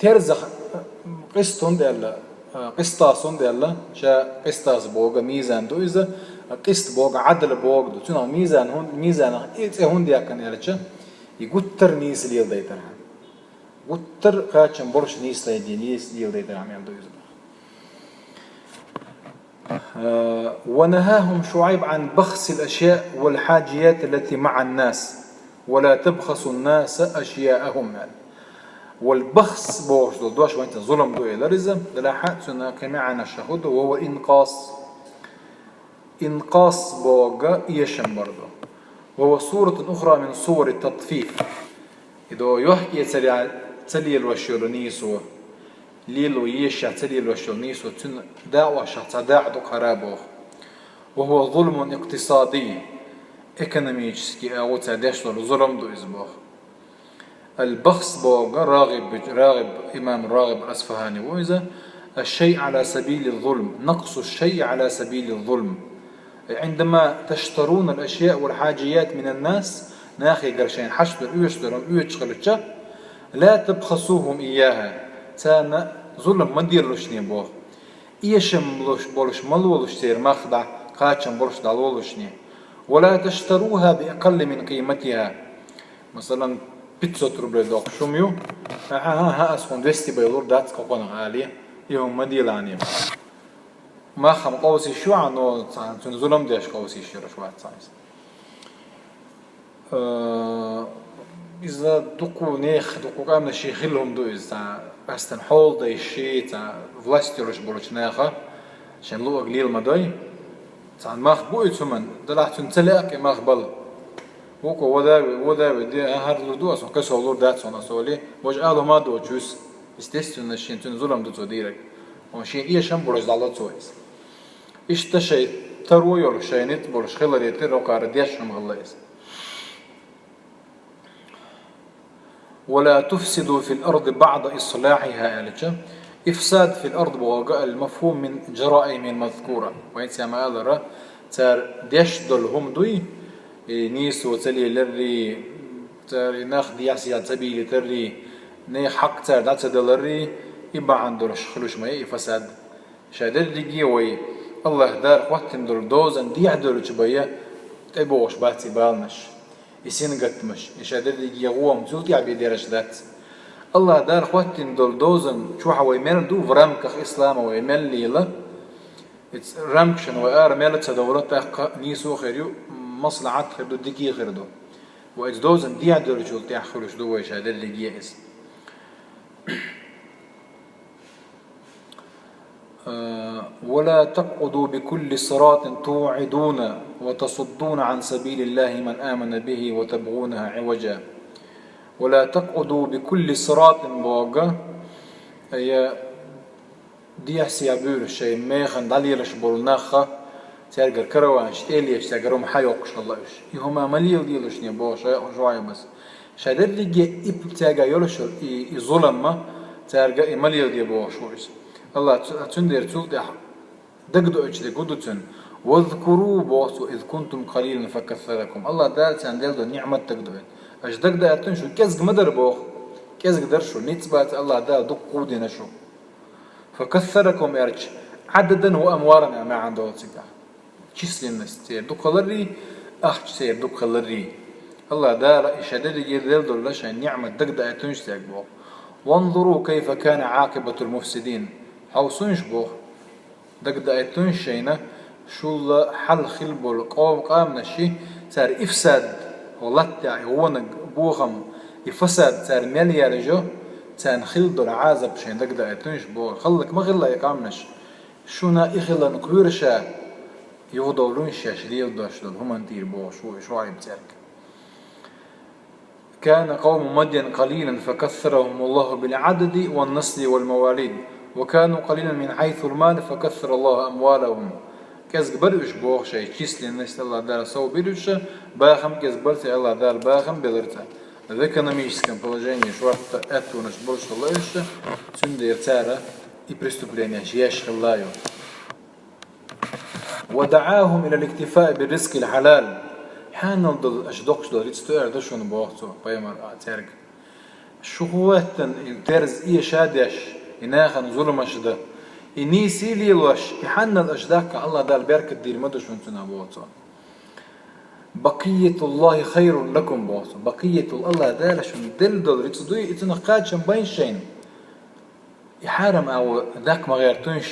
ترزخ قسط ديال قسطاس ديال شا قسطاس بوق ميزان دو إذا قسط بوق عدل بوق دو تنا ميزان هون ميزان إيه هون ديا كان يعني شو يقتر نيس ليل ديترها قتر قاتشن برش نيس ليدي نيس ليل ديتر عم يعملوا يزبط. ونهاهم شعيب عن بخس الأشياء والحاجيات التي مع الناس ولا تبخسوا الناس أشياءهم يعني. والبخس بوش دوش وانت ظلم دو إلى رزم للاحات سنة كمعنا الشهود وهو إنقاص بوغا يشم برضو وهو صورة أخرى من صور التطفيف. إذا يحكي تلي الوشيل نيسو ليلو يشع تلي الوشيل نيسو تن داوة شخص داع دو خرابوخ. وهو ظلم اقتصادي ايكونوميكسكي أو تادش ظلم دو إزبوخ. البخس بوغا راغب إمام الراغب الأصفهاني وإذا الشيء على سبيل الظلم نقص الشيء على سبيل الظلم. عندما تشترون الأشياء والحاجيات من الناس ناخي قرشين حشبر يشترون يشغلتش لا تبخسوهم إياها تانا ظلم ما ديرلوش نيبوه إيشم بولش ملولوش تير مخدع قاتشم بولش دالولوش ني ولا تشتروها بأقل من قيمتها. مثلا بيتزا روبل دوق شوميو ها أسكون 200 بيلور دات كوكونا عالية يوم ما ديلاني ما خم قوسي شو عنو تنظلم ديش قوسي شير شوات سايس. إذا دقوا نيخ دقوا قامنا شيء خلهم دو إذا أستن حول ده الشيء تا فلاستيروش بروش ناخا عشان لو قليل مداي تا ماخ بوي ثمن دلعت تنتلاك ماخ بل وكو ودا دي هار لدو أصلا كسر لور دات صنا سولي وجعله ما دو جوس استيستون الشيء تنظلم دو تديرك وشيء إيه شام بروش دالات سويس إيش تشي تروي ولا شيء نت بروش خلال يتر وقار ديشهم غلايس. ولا تفسدوا في الأرض بعد إصلاحها يعني إفساد في الأرض بوقع المفهوم من جرائم المذكورة وين سما أذرة تار ديش دول هم دوي نيس وتلي لري تار ناخ دياسيات سبيل تري ني حق تار دات دلري يبقى عندورش خلوش ما فساد شادر دقيوي الله دار وقتن دول دوزن دي عدول شبيه تبوش باتي بالنش يسين قتمش يشادر دقيه قوم زوتي عبي ديرش ذات الله دار وقتن دول دوزن شو حوي مال دو فرامك إسلام ويمل ليلا رامكشن وآر مالت دولت نيسو خيريو مصلحات خيردو دقيه خيردو وإذ دوزن دي عدول شو تأخرش دو يشادر دقيه إس. ولا تقعدوا بكل صراط توعدون وتصدون عن سبيل الله من آمن به وتبغونها عوجا. ولا تقعدوا بكل صراط بوغا هي دي سيابور الشيء ميخن داليرش بولناخا تلقى كروان شتيليش تلقى حيوقش الله إيش يهما مليل ديلش نبوش شوية بس شادر لقي إب تلقى يولش يظلم ما تلقى مليل ديبوش ويش الله تندير تلقى دقدو إيش دقدوتن واذكروا بوسو إذ كنتم قليلا فكثركم. الله دال تندير دو نعمة دقدوين أش دقدا أتنشو كيزق مدر بوخ كيزق درشو نتبات الله دال دقودي نشو فكثركم يرج عددا وأموارا ما عنده تسقى كيسلين نستير دقلري سير دقلري الله دال إشادر يدل دول لش نعمة دقدا أتنشو بوخ وانظروا كيف كان عاقبة المفسدين حوسونش بوخ دقدا أتنشينا شو حل خلبو القوم قام نشي صار إفساد والله هو بوخم يفسد صار مليار جو تان خلدو العازب شين دقدا اتنش بو خلك ما خلا يقامنش شونا إخلا نكلورشا يغدولونش شريل داشدل هم انتير بو شو عيب تارك. كان قوم مدين قليلا فكثرهم الله بالعدد والنسل والمواليد وكانوا قليلا من حيث المال فكثر الله أموالهم. كز برش بوخ شيء كيس للناس الله دار سو برش باخم كز برت الله دار باخم بلرتا ذاك نميش كان положение شوارت أتو نش برش الله إيش سندير تارا يبرستوبلينيا شياش خلايو ودعاهم إلى الاكتفاء بالرزق الحلال حان ضد أشدقش ضد يستوعر دشون بوقته بيمر تارك شو هو ترز إيه شادش إناخن ظلمش ده إني سيلي لوش يحن الأشداك الله دال بركة دير مدش من تنا بوقته بقية الله خير لكم بوقته بقية الله دالش من دل دل يتصدوي يتنقاد شن بين شين يحرم أو ذاك ما غيرتونش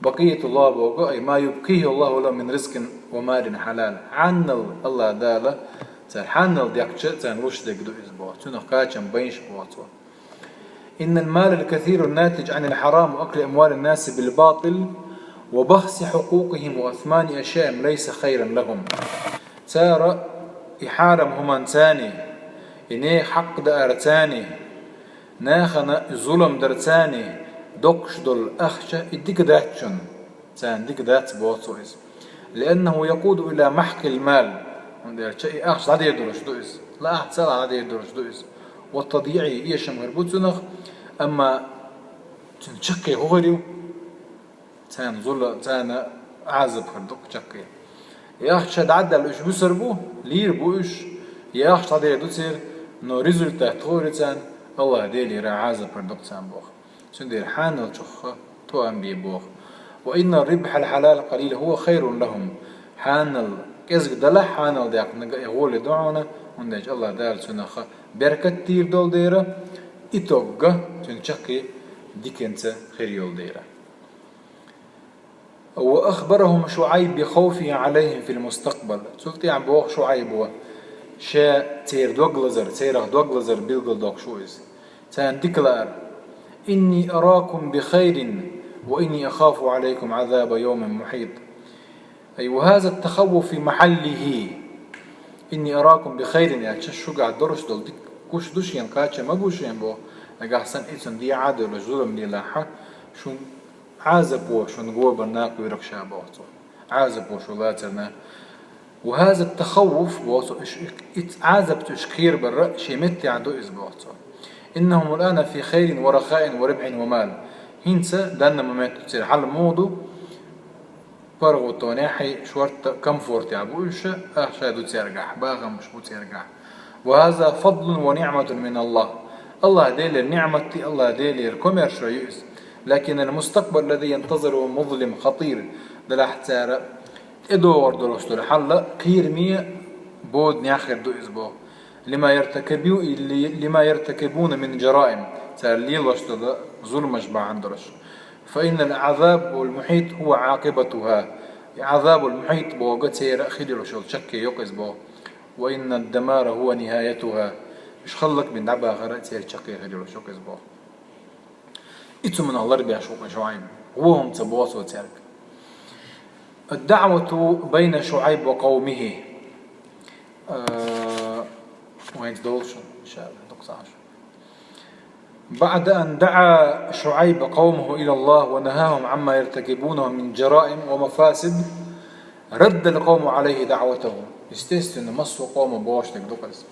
بقية الله بوقه أي ما يبقيه الله له من رزق ومال حلال عن الله داله تحنل ديك تن روش ديك دو إسبوع تنقاد شن بينش بوقته. إن المال الكثير الناتج عن الحرام وأكل أموال الناس بالباطل وبخس حقوقهم وأثمان أشياء ليس خيرا لهم. سار يحارم همان ثاني إني حق دار ثاني ناخنا ظلم در ثاني دقش دل أخشى إديك داتشن ثان ديك دات بوصويس لأنه يقود إلى محق المال شيء أخشى عادي يدرش دويس لا أحد سال عادي يدرش دويس والتضييعي يشم غربوت سنخ أما تنشقي غوريو تان ظل تان عازب خردق شقي ياخش عدل إيش بسربو لير بوش ياخش عدل يدوسير نو ريزولتات غورتان الله ديلي را عازب خردق تان بوخ سندير حان الشخ تو أم بيبوخ وإن الربح الحلال قليل هو خير لهم حان كزق دلح حان الداق يقول دعونا وندج الله دار سنخ بركة تير دول ديرة إتوقع تنشقي ديكنت خير يول ديرة. وأخبرهم شعيب بخوفه عليهم في المستقبل سلطي عم بوخ شعيب هو شا تير دوغلزر تيره دوغلزر بيلغل دوغ شويز تان ديكلار إني أراكم بخير وإني أخاف عليكم عذاب يوم محيط. أي وهذا التخوف في محله إني أراكم بخير يعني شو قاعد درش دول ديك كوش دوشين قاتش ما بوشين بو لقى حسن إنسان دي عادة ولا ظلم دي لاحة شو عازب وشو نقول برناك ويركشها بوقته عازب وشو لاترنا. وهذا التخوف بوقته عازب تشكير برا شيمتي عدو إزبوقته إنهم الآن في خير ورخاء وربح ومال هنسا دانا ممات تصير حل موضو برغو تونيحي شورت كمفورت يعبوش أخشادو تيرجح باغا مش بو تيرجح. وهذا فضل ونعمة من الله الله ديل النعمة الله ديل الكوميرش يؤس لكن المستقبل الذي ينتظره مظلم خطير دلاحتار إدور دلوشتو الحل قير مية بود نياخر دو إسبوع لما يرتكبون من جرائم تاليل وشتو ظلم مجبع عندرش. فإن العذاب والمحيط هو عاقبتها عذاب المحيط بوقتها خدر شو شك يقز بو وإن الدمار هو نهايتها مش خلق من دعبها غرات يلشقي خدر شو قز بو إتو من الله ربي شعيب وهم تبواس وترك. الدعوة بين شعيب وقومه وين تدولش إن شاء الله تقصاش. بعد أن دعا شعيب قومه إلى الله ونهاهم عما يرتكبونه من جرائم ومفاسد رد القوم عليه دعوته استيستن مصو قوم بوشتك دقز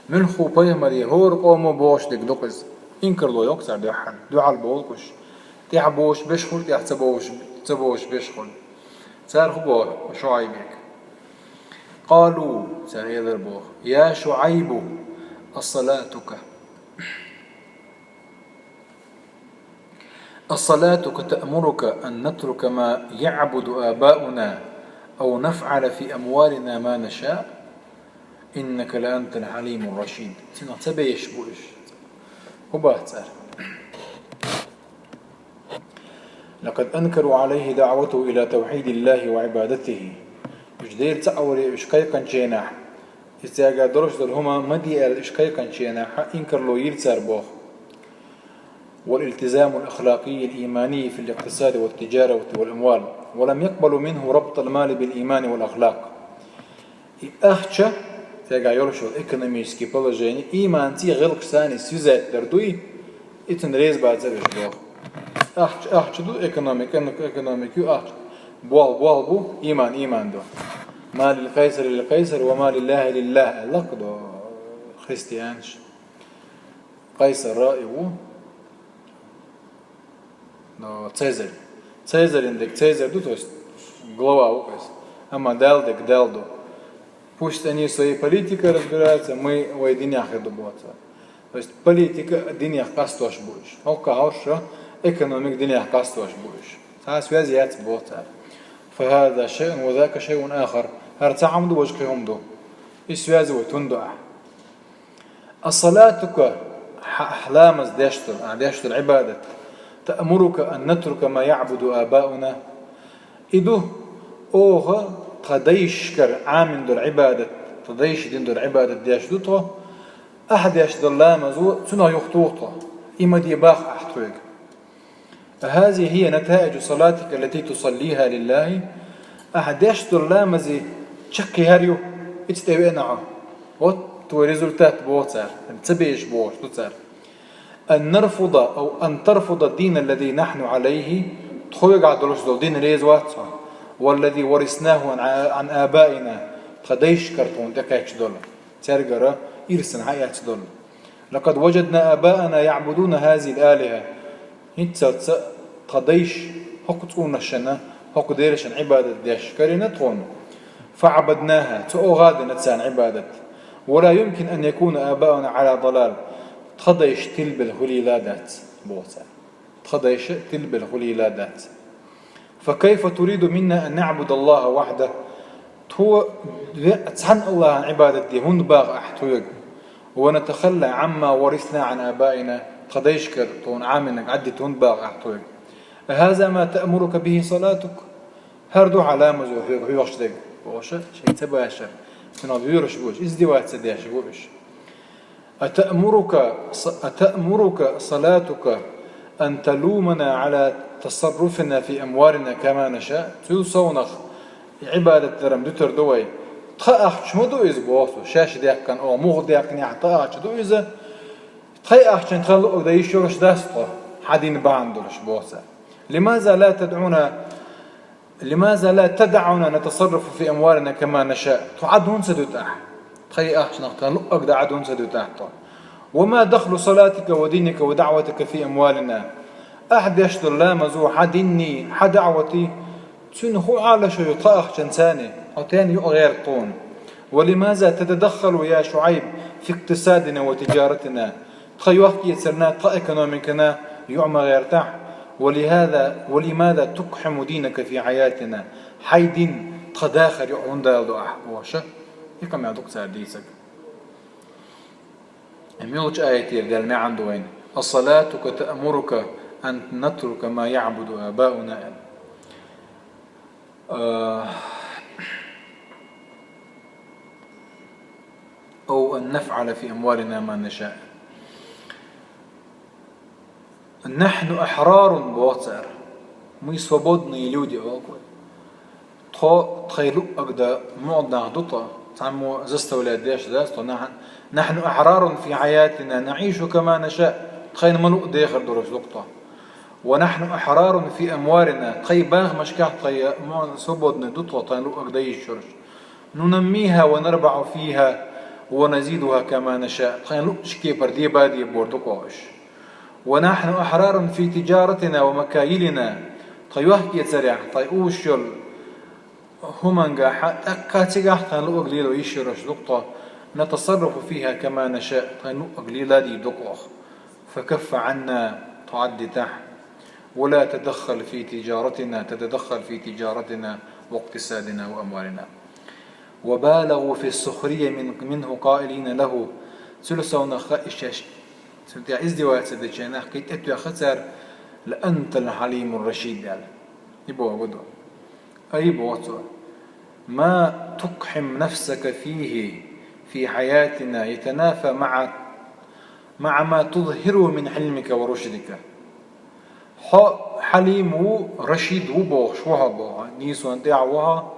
من خو بيهمر يهور قوم بوشتك دقز إنكر له يكسر دعان دعا البولكش تعبوش بشخل تبوش بشخل سار خبوه شعيبك قالوا سار يضربوه يا شعيب الصلاتك تأمرك أن نترك ما يعبد آباؤنا أو نفعل في أموالنا ما نشاء إنك لأنت الحليم الرشيد. تبيش بوش وباتر لقد أنكروا عليه دعوته إلى توحيد الله وعبادته إجدير تأوري إشكايقا جيناح إذا درش هما مدي الإشكايقا جيناح إنكر له يرتر بوخ والالتزام الأخلاقي الإيماني في الاقتصاد والتجارة والأموال، ولم يقبلوا منه ربط المال بالإيمان والأخلاق. أخشى تجا يورشو إقتصادي положение إيمانتي غلق ثاني سيزات دردوي إتن ريز بعد زرش دوخ أخشى دو إقتصادي أخشى بوال بو إيمان دو ما للقيصر للقيصر وما لله لله لقدو خريستيانش قيصر رأيه no Цезарь индек Цезарь то есть глава указ, ама Делдек Делду. Пусть они своей политикой разбираются, мы в деньях иду боца. То есть политика деньях кастош будешь. Окаоша экономик деньях кастош будешь. связи яц боца. فهذا شيء وذاك شيء آخر. هرتعمدوا وجههم دو. السوازي وتندع. الصلاة أحلام داشتر عبادة تأمرك أن نترك ما يعبد آباؤنا إدو أوه تديشكر عامن دور عبادة تديش دين دور عبادة ديش دوتو أحد يشدر لا مزو تنه يخطوطه إما دي باخ أحتويك. هذه هي نتائج صلاتك التي تصليها لله. أحد يشدر لا مزي تشكي هاريو اتتبعناه وتو ريزولتات بوتسار تبيش بوش توتسار أن نرفض أو أن ترفض الدين الذي نحن عليه تخويق عدلوش دو دين ريز واتسا والذي ورثناه عن آبائنا تخديش كرتون تكايش دول ترجر إرسن حياة دول. لقد وجدنا آباءنا يعبدون هذه الآلهة هيتس تخديش حق تقولنا الشنا حق ديرشن عبادة ديش كرينتهم فعبدناها تؤغاد نتسان عبادة. ولا يمكن أن يكون آباؤنا على ضلال تخديش تلب الهليلادات بوسع تخديش تلب الهليلادات. فكيف تريد منا أن نعبد الله وحده هو تحن الله عن عبادتي هون باغ أحتويق ونتخلى عما ورثنا عن آبائنا تخديش كرتون عامنك عدت هون باغ أحتويق. هذا ما تأمرك به صلاتك هردو علامة زوحيق هيوش ديق بوشة شيء تباشر من بيورش بوش ازدواج سديش بوش. أتأمرك صلاتك أن تلومنا على تصرفنا في أموالنا كما نشاء توصونخ عبادة درم دوتر دوي تخاخ شمدو إز بوصو شاش ديك كان أو موغ ديك نعطاش دو إذا تخاخ شن تخلق دا يشورش داستو حدين باندولش بوصا. لماذا لا تدعنا نتصرف في أموالنا كما نشاء تعدون سدوتاح تخاخ شن تخلق دا عدون سدوتاح. وما دخل صلاتك ودينك ودعوتك في أموالنا أحد يشتر لا مزو حديني حدعوتي تنهو على شيء طاخ شنساني أو تاني غير طون. ولماذا تتدخل يا شعيب في اقتصادنا وتجارتنا تخيوحكي سرنا ايكونوميكنا يعمى غير تح. ولماذا تقحم دينك في حياتنا حيدين تداخل يعون دالدو أحبوشة يقام يعدوك سارديسك ميوج آية قال ما عنده وين الصلاة تأمرك أن نترك ما يعبد آباؤنا أو أن نفعل في أموالنا ما نشاء. نحن أحرار بوصر مي свободные люди تخيلوا أقدا معضنا دوطا تعمو زستولاد ديش داستو نحن أحرار في حياتنا نعيش كما نشاء تخيل ملوء داخل دروش لقطة. ونحن أحرار في أموالنا تخيل باغ مشكاح تخيل سبودنا دوطة تخيلوا أقدا يشرش ننميها ونربع فيها ونزيدها كما نشاء تخيلوا شكي بردي بادي بوردوكوش. ونحن أحرار في تجارتنا ومكايلنا تخيوه يتسرع تخيوشل همانجا أكاتيجا تخيلوا أقليل ويشرش لقطة نتصرف فيها كما نشاء تخيلوا أقليل دي دقوخ. فكف عنا تعدي تحت ولا تتدخل في تجارتنا واقتصادنا وأموالنا. وبالغوا في السخرية منه قائلين له ثلثون خائشاش سنتي ازدواج سدجنا حكيت اتو خسر لأنت الحليم الرشيد قال يبوا بدو أي بواتو ما تقحم نفسك فيه في حياتنا يتنافى مع ما تظهره من حلمك ورشدك. حليم ورشيد وبوغ شوها بوغ نيسو انتاع وها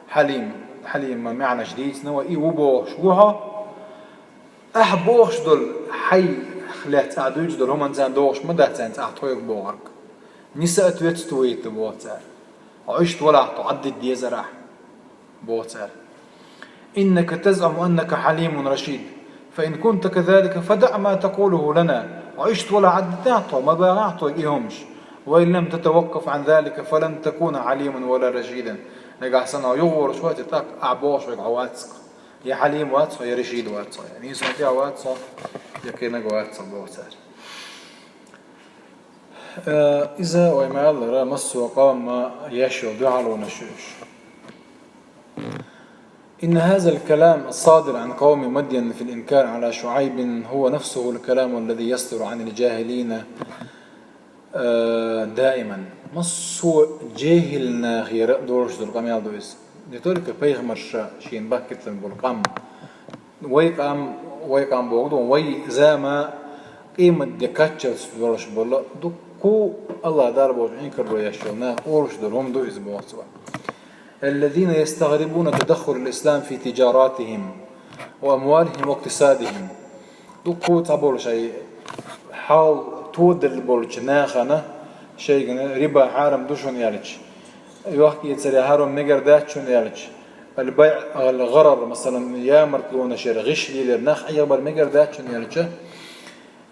حليم حليم ما معنى جديد نوا اي وبوغ شوها بوغش دول حي خلات عدوج دول هم انسان دوغش ما ده تانت تويق بوغرك نساء تويت بوغتار عشت ولا تعدد دي زرع بوغتار إنك تزعم أنك حليم رشيد فإن كنت كذلك فدع ما تقوله لنا عشت ولا عددته ما باعته إيهمش وإن لم تتوقف عن ذلك فلن تكون عليما ولا رشيدا نقع سنة يغور شوية تاك أعبوش ويقعواتسك يا حليم واتسو يا رشيد واتسو يعني يسمع واتسو يكينك واتسو بوتار إذا وما الله مس وقام ما يشو دعال ونشوش إن هذا الكلام الصادر عن قوم مدين في الإنكار على شعيب هو نفسه الكلام الذي يصدر عن الجاهلين دائما مصو جاهلنا غير دورش دول قام يالدويس لذلك بيغمرش شين باكتن بالقام ويقام بوغدون وي زاما قيمة دكاتشرس دورش بولا دكو الله دار بوج إنكر ويشونا أورش دولهم دويس بوغسوا الذين يستغربون تدخل الإسلام في تجاراتهم وأموالهم واقتصادهم دكو تابول شيء حال تودل بولج ناخنا شيء ربا حرام دوشون يالج يوحكي يتسري هارون ميجر داتشون يالج البيع الغرر مثلا يا مرتلون شير غش لي لرناخ أيبر ميجر داتشون يالج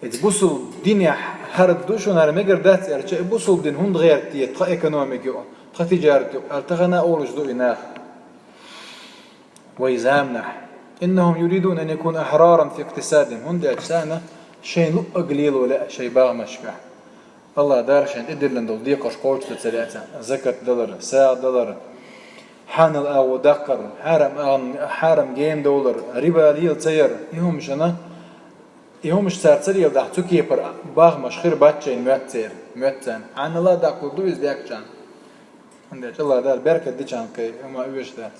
تبصوا الدنيا هرد دوشون هر ميجر دات يالج تبصوا الدين هند غيرتي تخ إيكونوميكيو تخ تجارتي التغنا أولج دو إناخ ويزامنح إنهم يريدون أن يكون أحرارا في اقتصادهم هند أجسانا شيء نق قليل ولا شيء باغ مشبع الله دارشان إدر لندو ديقش قوش تتسلعتا زكاة دولار ساعة دولار حان الأو دقر حرم جيم دولار ربا ليل تسير يهمش أنا يهمش سارتسري يلدح تكي بر باغ مشخير باتشين موتان عن الله داقل دويز ديكشان عندك الله دار بركة ديشان كي هما اوش دات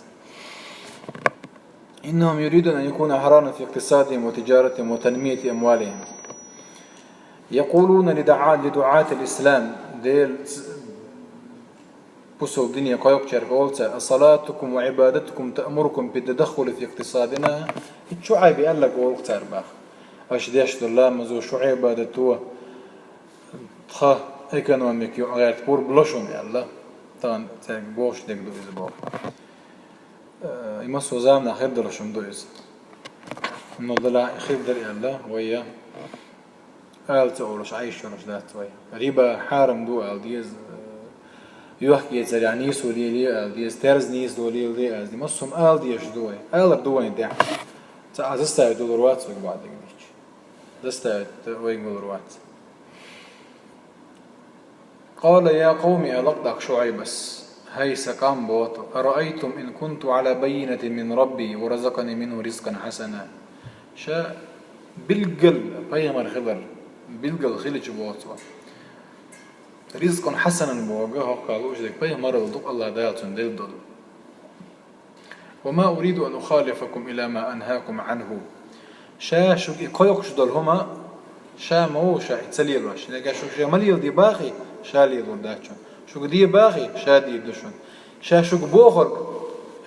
إنهم يريدون أن يكونوا أحرارا في اقتصادهم وتجارتهم وتنمية أموالهم يقولون لدعاة الإسلام ديل بسوا الدنيا قيوك شرقولتا صلاتكم وعبادتكم تأمركم بالتدخل في اقتصادنا شعيب قال لك قولك باخ اش ديش الله مزو شو عبادته تخا ايكونوميك يو غير بور بلوشون يلا طبعا تاك بوش ديك دو إزبوع يمسو زامنا خير درشون دويز انه ضلع خير در يلا ويا قال تقولش عايش ورش ذات ويا ريبا حارم دو قال ديز يحكي يتسرعني سوليلي قال ديز ترز نيس دوليل دي قال دي مصهم قال ديش دوي قال دوين دي تعزستا يدور واتس بعد ديش زستا ويقول روات قال يا قوم ألقدك شعيبس هاي سقام بوطو أرأيتم إن كنت على بينة من ربي ورزقني منه رزقا حسنا شا بالقل بيمر خبر بالقل خلج بوطو رزقا حسنا بوجهه قالوا جدك بيمر ودق الله دالتون دل دل وما أريد أن أخالفكم إلى ما أنهاكم عنه شا شو يقيقش دل هما شا موشا يتسليل واش لقى شو مليل دي باغي شا لي دور داتشون شو دي باغي شا دي دشون شا شو بوخر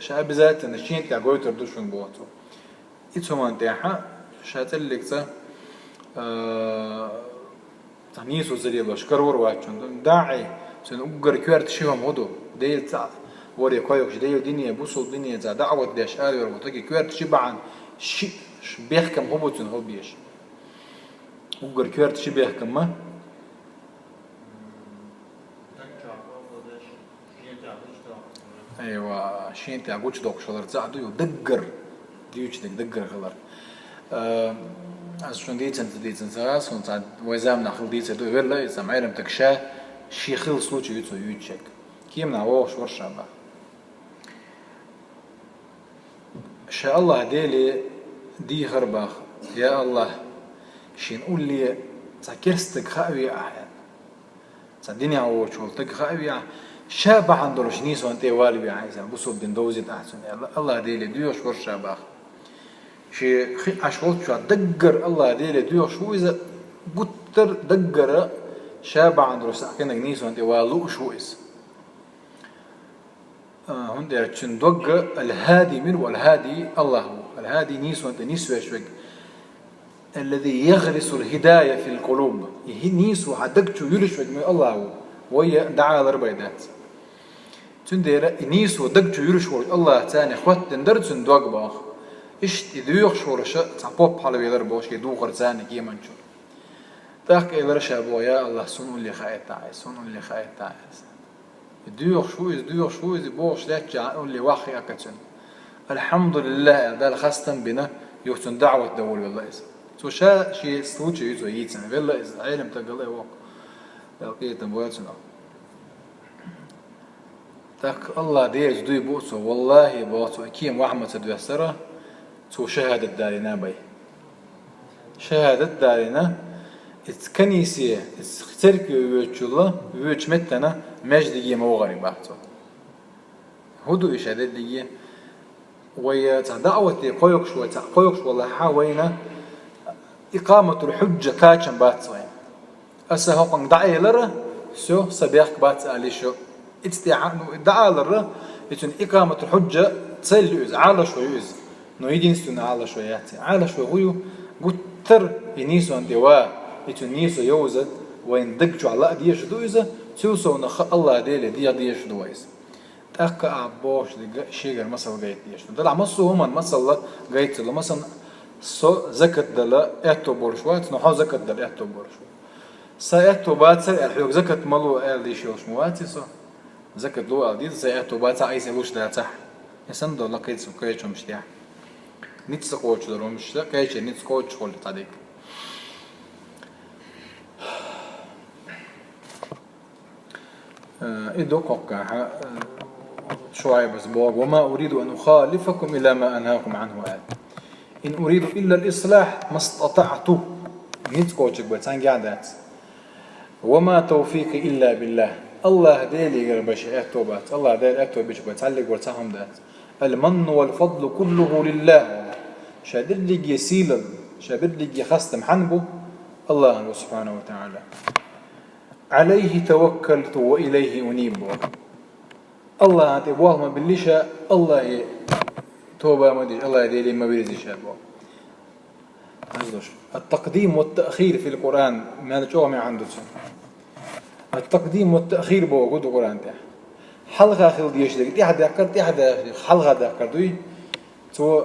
شا بذات نشين تاع قويتر دشون بوتو يتسو تاعها شا تلك تا تنيسو زليل واش كرور واتشون داعي سن اوغر كيرت شيهم هدو ديل تاع وري كويوش ديل دنيا بوصل دنيا تاع دعوه داش اري وتجي كيرت شبعان شي بيحكم هبوتن هو بيش اوغر كيرت شي بيحكم ما ايوه شين تاع قوتش دوق شلر زعدو يدقر ديوش دقر خلر شلون ديتن ساس ونصعد وزامنا خل ديتن دو ولا سمعيرم تكشا شي خل سوتش يوتو يوتشك كيمنا واش ورشا با شاء الله ديلي دي غرباخ يا الله شي نقول لي تاكرستك خاوي احيان صدقني هو شغلتك خاوي شابه عندروش نيس وانت والي عايزه بصوا بندوزت احسن يا الله ديلي ديوش ورشا باخ شي خي اشوت شو دقر الله ديلي ديوش شو اذا قتر دقر شابع عند رسا كنا جنيس وانت والو شو إس هندي تشندوج الهادي من والهادي الله هو الهادي نيس وانت نيس ويشوك الذي يغرس الهداية في القلوب نيس وحدقت يلشوك من الله هو وهي دعاء الربيدات تندير نيس ودقت يلشوك الله تاني خوات تندر تندوج باخ إيش تدوخ شورش تعبوب حلا بيدر باش يدوخ رزاني كي منشور تاك إلى رشابو يا الله سنو اللي خايت تعيس سنو اللي خايت تعيس دوخ شويز بوش لا تجعل اللي واخي أكتشن الحمد لله ده خاصة بنا يوتن دعوة دول والله إذا تو شيء سلوتش يزو يتسن والله إذا علم تقلي وق لقيت بواتنا تاك الله ديج دوي بوتو والله بوتو كيم وحمة تدوسره تو شهادة دارنا بي شهادة دارنا كنيسة ترك ويتشلا ويتشمتنا مجدي موغري بحثه هدو إشادة دي ويتدعوة قيوكش والله حاوينا إقامة الحجة كاتشن باتسوين أسا هقن دعي لره سو سبيخ باتس علي شو دعا لره يتون إقامة الحجة تسيل يوز على شو يوز نو يدينستون على شو ياتي على شو غيو قتر ينيسو اندوا يتون نيسو يوزد وين دقجو على ديش دويزة توسو نخ الله ديلي ديش دويز تأكا عبوش دي شيغر مثلا قايت ديش دلع مصو هما مثلا قايت له مثلا سو زكت دلا اتو بورشوات نحو زكت دلا اتو بورشوات سايتو باتسر الحيوك زكت ملو ال دي شوش مواتي سو زكت لو ال دي سايتو باتسر اي سلوش دا تح يسن دو لقيت سو كايتشو مشتيح نيتس كوتش درو مش كايتش نيتس كوتش خول تعديك إدو قوقع شعيب بوغ وما أريد أن أخالفكم إلى ما أنهاكم عنه قال إن أريد إلا الإصلاح ما استطعت نتكوتشك بتسان قاعدات وما توفيقي إلا بالله الله ديلي قربش أتوبات الله ديلي أتوبش بتعلق ورتهم دات المن والفضل كله لله شادد لي يسيل شادد لي خصم حنبه الله سبحانه وتعالى عليه توكلت وإليه أنيب الله تبوه ما بالليشة الله توبة ما ديش الله ديلي ما بيرزي شابه التقديم والتأخير في القرآن ما نجوا ما عنده التقديم والتأخير بوجود القرآن ده حلقة خل ديش ده دي حدا ذكر دي حدا حلقة ذكر دوي تو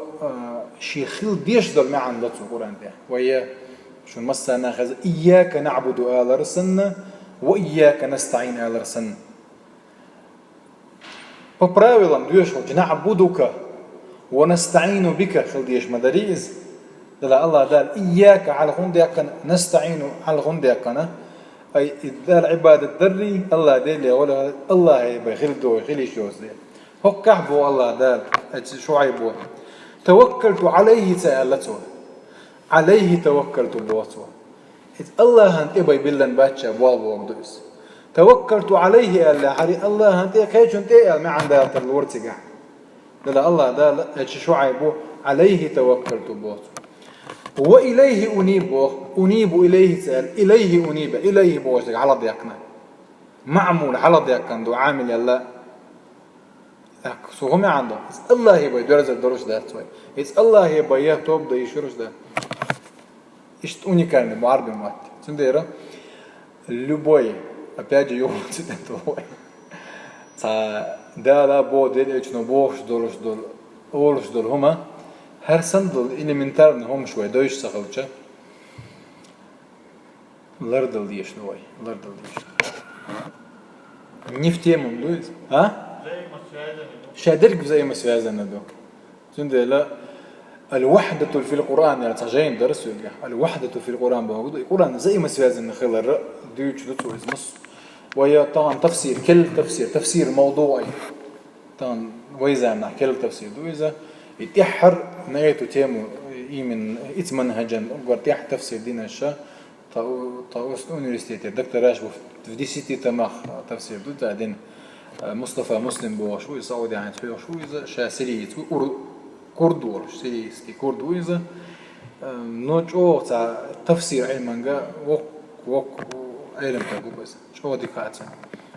شيء خل ديش ده ما عنده القرآن ده وهي شو مثلا ناخذ إياك نعبد آل رسلنا وإياك نستعين آل رسلنا ببراويلم دويش نعبدك ونستعين بك خل ديش مداريز لا الله دال إياك على غندقنا نستعين على غندقنا أي دال عبادة دري الله دال ولا الله يبي خلدو خلي شوز دال هو كحبو الله دال شو عيبو توكلت عليه سألته عليه توكلت بواتو الله هنت يبي بلن باتشا بوالو دوس توكلت عليه الله هنت كيش هنت ما عنده الورتجع لا الله دال شو عيبو عليه توكلت بواتو وإليه أنيب إليه سأل إليه أنيب إليه بوجدك على ضيقنا معمول على ضيقنا دو عامل يلا سو هم عنده الله يبي درجة درج ده توي الله يبي يهتوب ده يشرش ده إشتوني كان معرب موت سنديرة اللبوي أبيج يوم تدوي ده لا بود إيش نبوش درج دول أولش دول هما هر سندل إلمنتارن هم شوي دويش سخلتش لردل ديش نوي لردل ديش نفتي من دويز ها شادرك زي ما سوازنا دو سند لا الوحدة في القرآن يعني تجين درس الوحدة في القرآن بوجود القرآن زي ما سوازنا خلال دويش دوتو نص وهي طبعا تفسير كل تفسير موضوعي طبعا ويزعنا كل تفسير دويزة يتحر نيته تيمو من إتمنهجن وقرتيح تفسير دين الشا طاوس أونيفرسيتي دكتور راشبو في دي سيتي تماخ تفسير دو تعدين مصطفى مسلم بوشوي سعودي عن شوي إذا شاسري كردور سري كردو إذا نوجو تاع تفسير علمانجا وق علم تقول بس شو دي كاتم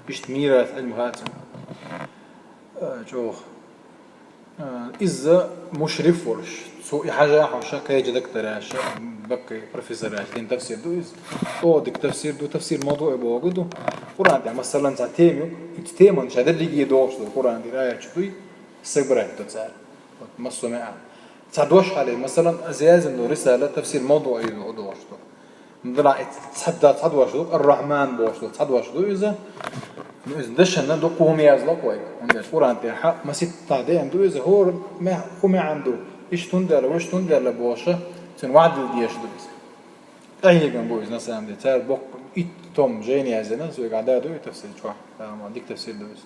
إيش ميراث علم كاتم شو إذا مشرف ورش سوء حاجة حوشة كي جدك تراش بقى بروفيسور عشان تفسير دو إز أو دك تفسير دو تفسير موضوع بوجوده قرآن ده مثلا تعتيمه يتتيمون شهادة اللي يدوش دو القرآن دي رأي شوي سبرة تتصار مصنوعة تعدوش عليه مثلا أزياز إنه رسالة تفسير موضوع يدوش دو مدلع تعدوش دو الرحمن بوش دو تعدوش دو إذا دشنا دو قوم يازلق ويك عندك قرآن تيحق ما ست تعدي عنده إذا هو ما قوم عنده إيش تندل وإيش تندل بوشة تن وعد الديش دوز أيه جنبوز ناس عندي تار بق إيت توم جيني هذا سوي قاعدة دو تفسير شو ما عندك تفسير دوز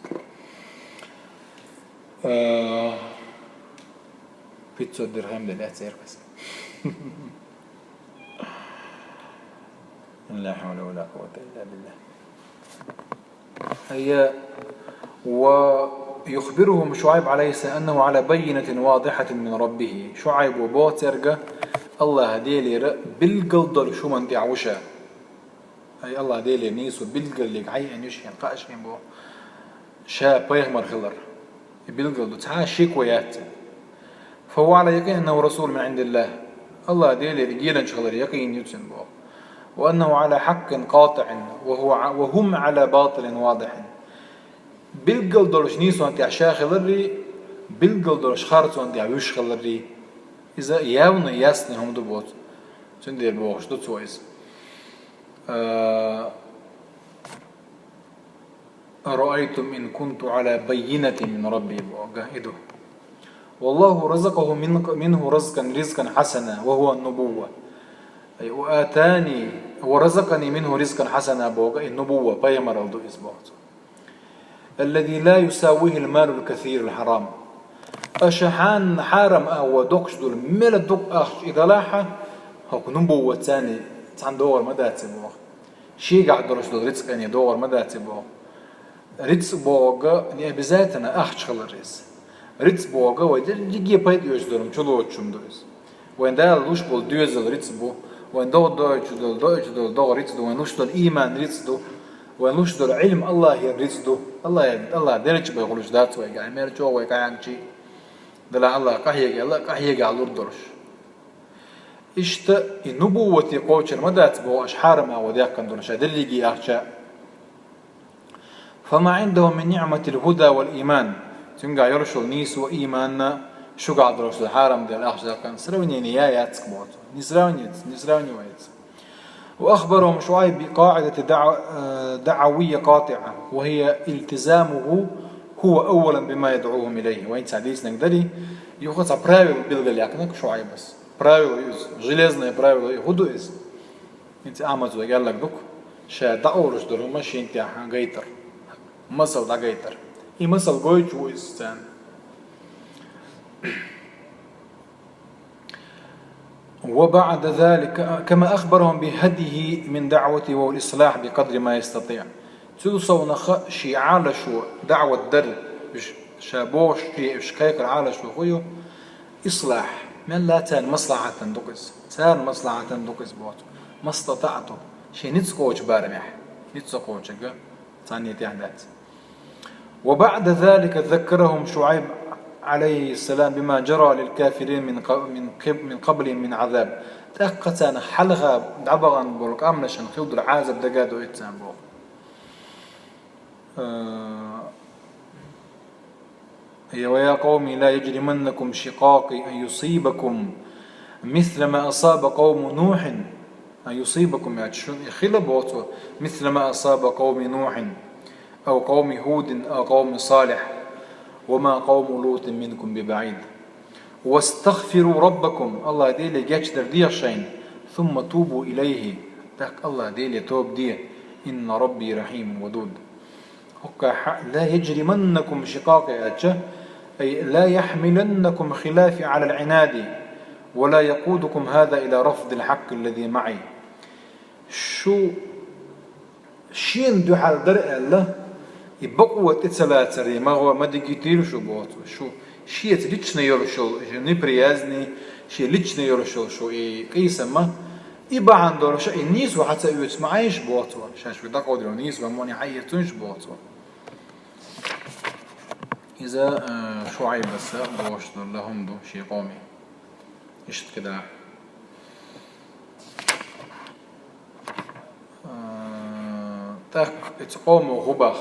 بيتزا درهم للأثير بس لا حول ولا قوة إلا بالله هي ويخبرهم شعيب عليه السلام أنه على بينة واضحة من ربه شعيب وبوترجة الله هديلي بالقلدر شو من دعوشة أي الله هديلي نيسو بالقلق عي أن يشين قاشين بو شا بيغمر خلر بالقلدر تعال شيك ويات فهو على يقين أنه رسول من عند الله الله هديلي رجيلا شغلر يقين يتسن بو وأنه على حق قاطع وهم على باطل واضح بالقلدرش نيسو أنت عشاء خلري بالقلدرش خارتو أنت عيوش خلري إذا ياونا ياسني هم دبوت تندير بوغش دو تويز أرأيتم إن كنت على بينة من ربي بوغاهده والله رزقه منه رزقا حسنا وهو النبوة أي وآتاني ورزقني منه رزقا حسنا بوغا النبوة بايمر الدو إسبوت الذي لا يساويه المال الكثير الحرام أشحان حرام أو دوكش دول ملا دوك أخش إذا لاحة هاك نبوة تاني تان دور مدى تبوغ شي قاعد درش دول رزق أني دور مدى تبوغ رزق بوغا نيه بذاتنا أخش خل الرئيس رزق بوغا ويدر جيجي بايد يوش دولم چلو وچم دوز وين دا لوش بول دوزل رزق بو وين دوش دول رزق دو وين لوش دول إيمان رزق دو وين لوش دول علم الله رزق دو الله درج بيقولوش دات ويقع يعني ميرجو ويقع عنشي دلا الله قحيق على الدرش اشت النبوة قوتشر مدات بو أشحار ما وديك كندرش دلجي أخشاء فما عندهم من نعمة الهدى والإيمان تنقع يرشل نيس وإيماننا شو قاعد درش الحرم ديال أخشاء كان سراوني نيايات كبوت نسراوني ويت وأخبرهم شعيب بقاعدة دعوية قاطعة وهي التزامه هو أولا بما يدعوهم إليه وين سعديس نقدري يخص правил بيلقى لكنك شعيب بس правила يز железные правила هدو إز أنت أعمل زي قال لك دوك شا دعورش دور ماشي أنت عقيتر مثل عقيتر إيه مثل قوي ويز تان وبعد ذلك كما أخبرهم بهديه من دعوته والإصلاح بقدر ما يستطيع توصل نخ شيء على شو دعوة در شابوش شيء شكايك على شو خويو إصلاح من لا تان مصلحة دقس تان مصلحة دقس بوت ما استطعته شيء نتسقوش بارمح نتسقوش جا ثانية تحدث وبعد ذلك ذكرهم شعيب عليه السلام بما جرى للكافرين من قبل من عذاب تأقتان حلغة دعبغا بولك أمنشان خيود العازب دقادو إتسان بوك ويا قومي لا يجرمنكم شقاقي أن يصيبكم مثل ما أصاب قوم نوح أن يصيبكم يخلبوتوا مثل ما أصاب قوم نوح أو قوم هود أو قوم صالح وما قوم لوط منكم ببعيد واستغفروا ربكم الله ديلي جاش دردير شين ثم توبوا إليه تاك الله ديلي توب دي إن ربي رحيم ودود لا يجرمنكم شقاق أي لا يحملنكم خلاف على العناد ولا يقودكم هذا إلى رفض الحق الذي معي شو شين دو حال درء الله يبقوا تتسلاتري ما هو ما دقيتير شو بوتو شو شيء ليش نيرشل نبريازني شيء ليش نيرشل شو إيه كيسمة إبا عن دور شيء النيس وحتى يسمعيش بوتوا شاش في دقة ودرو نيس وموني حيرتونش بوتوا إذا شعيب بس بوش لهم دو شي قومي إشت كده تاك اتقوم غبخ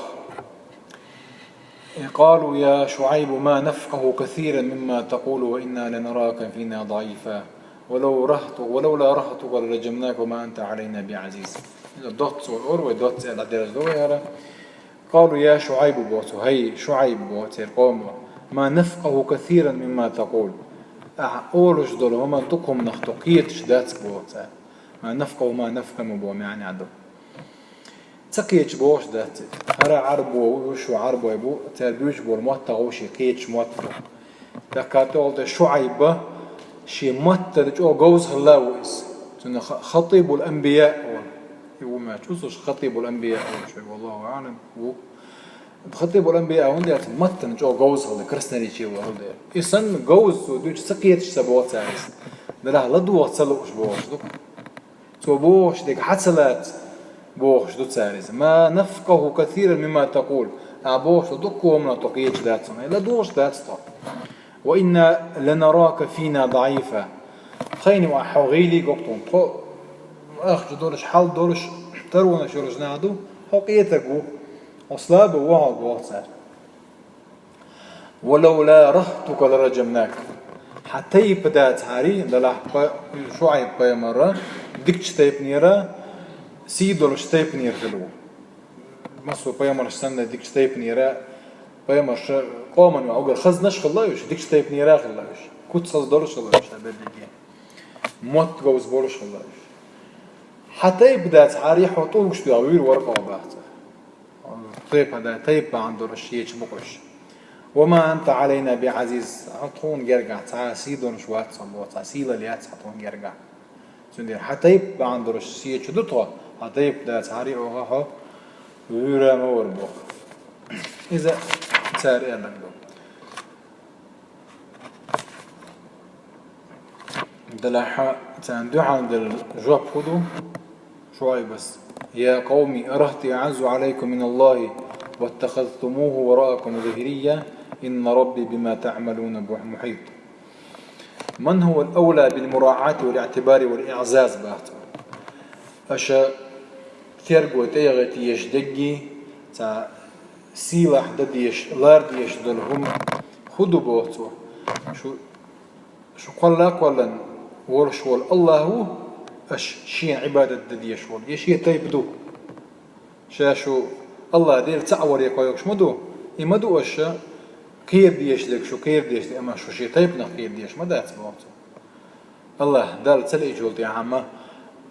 قالوا يا شعيب ما نفقه كثيرا مما تقول وإنا لنراك فينا ضعيفا ولولا رهطك لرجمناك وما أنت علينا بعزيز الدوت والأور والدوت العدالة دويرة قالوا يا شعيب بوتو هي شعيب بوتو القوم ما نفقه كثيرا مما تقول أولش دول هما تقهم نخطقيت شدات بوتا ما نفقه ما نفهم بو يعني عدو تقيتش بوش دات هرا عربو وشو عربو يبو تربيوش بو الموتا وشي قيتش موتا دكاتول ده شعيب شي موتا جو جوز هلاويس خطيب الأنبياء هو ما تشوفش خطيب الأنبياء شيء والله أعلم هو خطيب الأنبياء هندي متن جو جوز هذا كريستياني شيء وهذا إنسان جوز ودوش سقيتش سبوات سايس ده لا دو تصلوش بوش دو تو بوش ديك حصلت بوش دو سايس ما نفقه كثيرا مما تقول بوش دو كومنا تقيتش داتنا لا دوش داتنا وإن لنراك فينا ضعيفا خيني وحوغيلي قطون أخ دورش حال دورش ترونا شورش نادو حقيتكو أصلاب وعد وصار ولولا رهتك لرجمناك حتى يبدأت هاري دلح شعيب بيمرة دكش تيب نيرة سيدولش تيب نير خلو مصر بيمرة سنة دكش تيب نيرة بيمرة قوما وعقل خزنش خلاوش دكش تيب نيرة خلاوش كنت خز دورش خلاوش هبدي موت جوز بورش خلاوش حتى يبدأت هاري حطوش بيعوير ورقة وبعته طيب هذا طيب عنده رشيش بقش وما أنت علينا بعزيز عطون جرجع تعاسيدون شوات صبوات عسيلة ليات عطون جرجع سندير حتى يبقى عنده رشيش دطوة حتى يبدأ تعري أوها ويرا مور بق إذا صار إيه لك دلها تندو عند الجواب خدو شوي بس يا قومي أرهتي أعز عليكم من الله واتخذتموه وراءكم ظهريا إن ربي بما تعملون محيط من هو الأولى بالمراعاة والاعتبار والإعزاز بات أشا ثيرقو تيغتي يشدقي تا سيلح دديش لارد يشدلهم خدو بوتو شو قال لك ولا ورشول الله أش شين عبادة دديش ولا يشي تيبدو شاشو الله دير تعور يقايوش مدو يمدو أشا كير ديش لك شو كير ديش لك أما شو شي تيبنا كير ديش ما دات بوتو الله دال تلقي جولت يا عما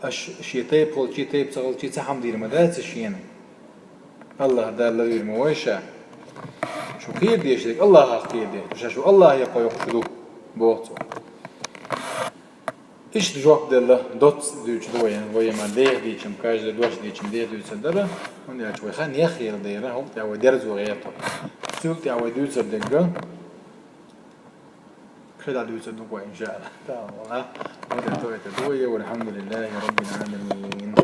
أش شي تيب قول شي تيب تغل شي تحم دير ما دات شين الله دال لغير مويشا شو كير ديش لك الله كير ديش شاشو الله يقايوش مدو بوتو إيش جواب دله دوت ديوش دوين ويا ما ليه ديشم كاج دوش ديشم ليه دوش دله من يعرف ويخان يخير ديره هم تعود درز وغيرته سوق تعود دوش دقة خلال دوش دقة إن شاء الله تعالى هذا تويت دوية والحمد لله رب العالمين.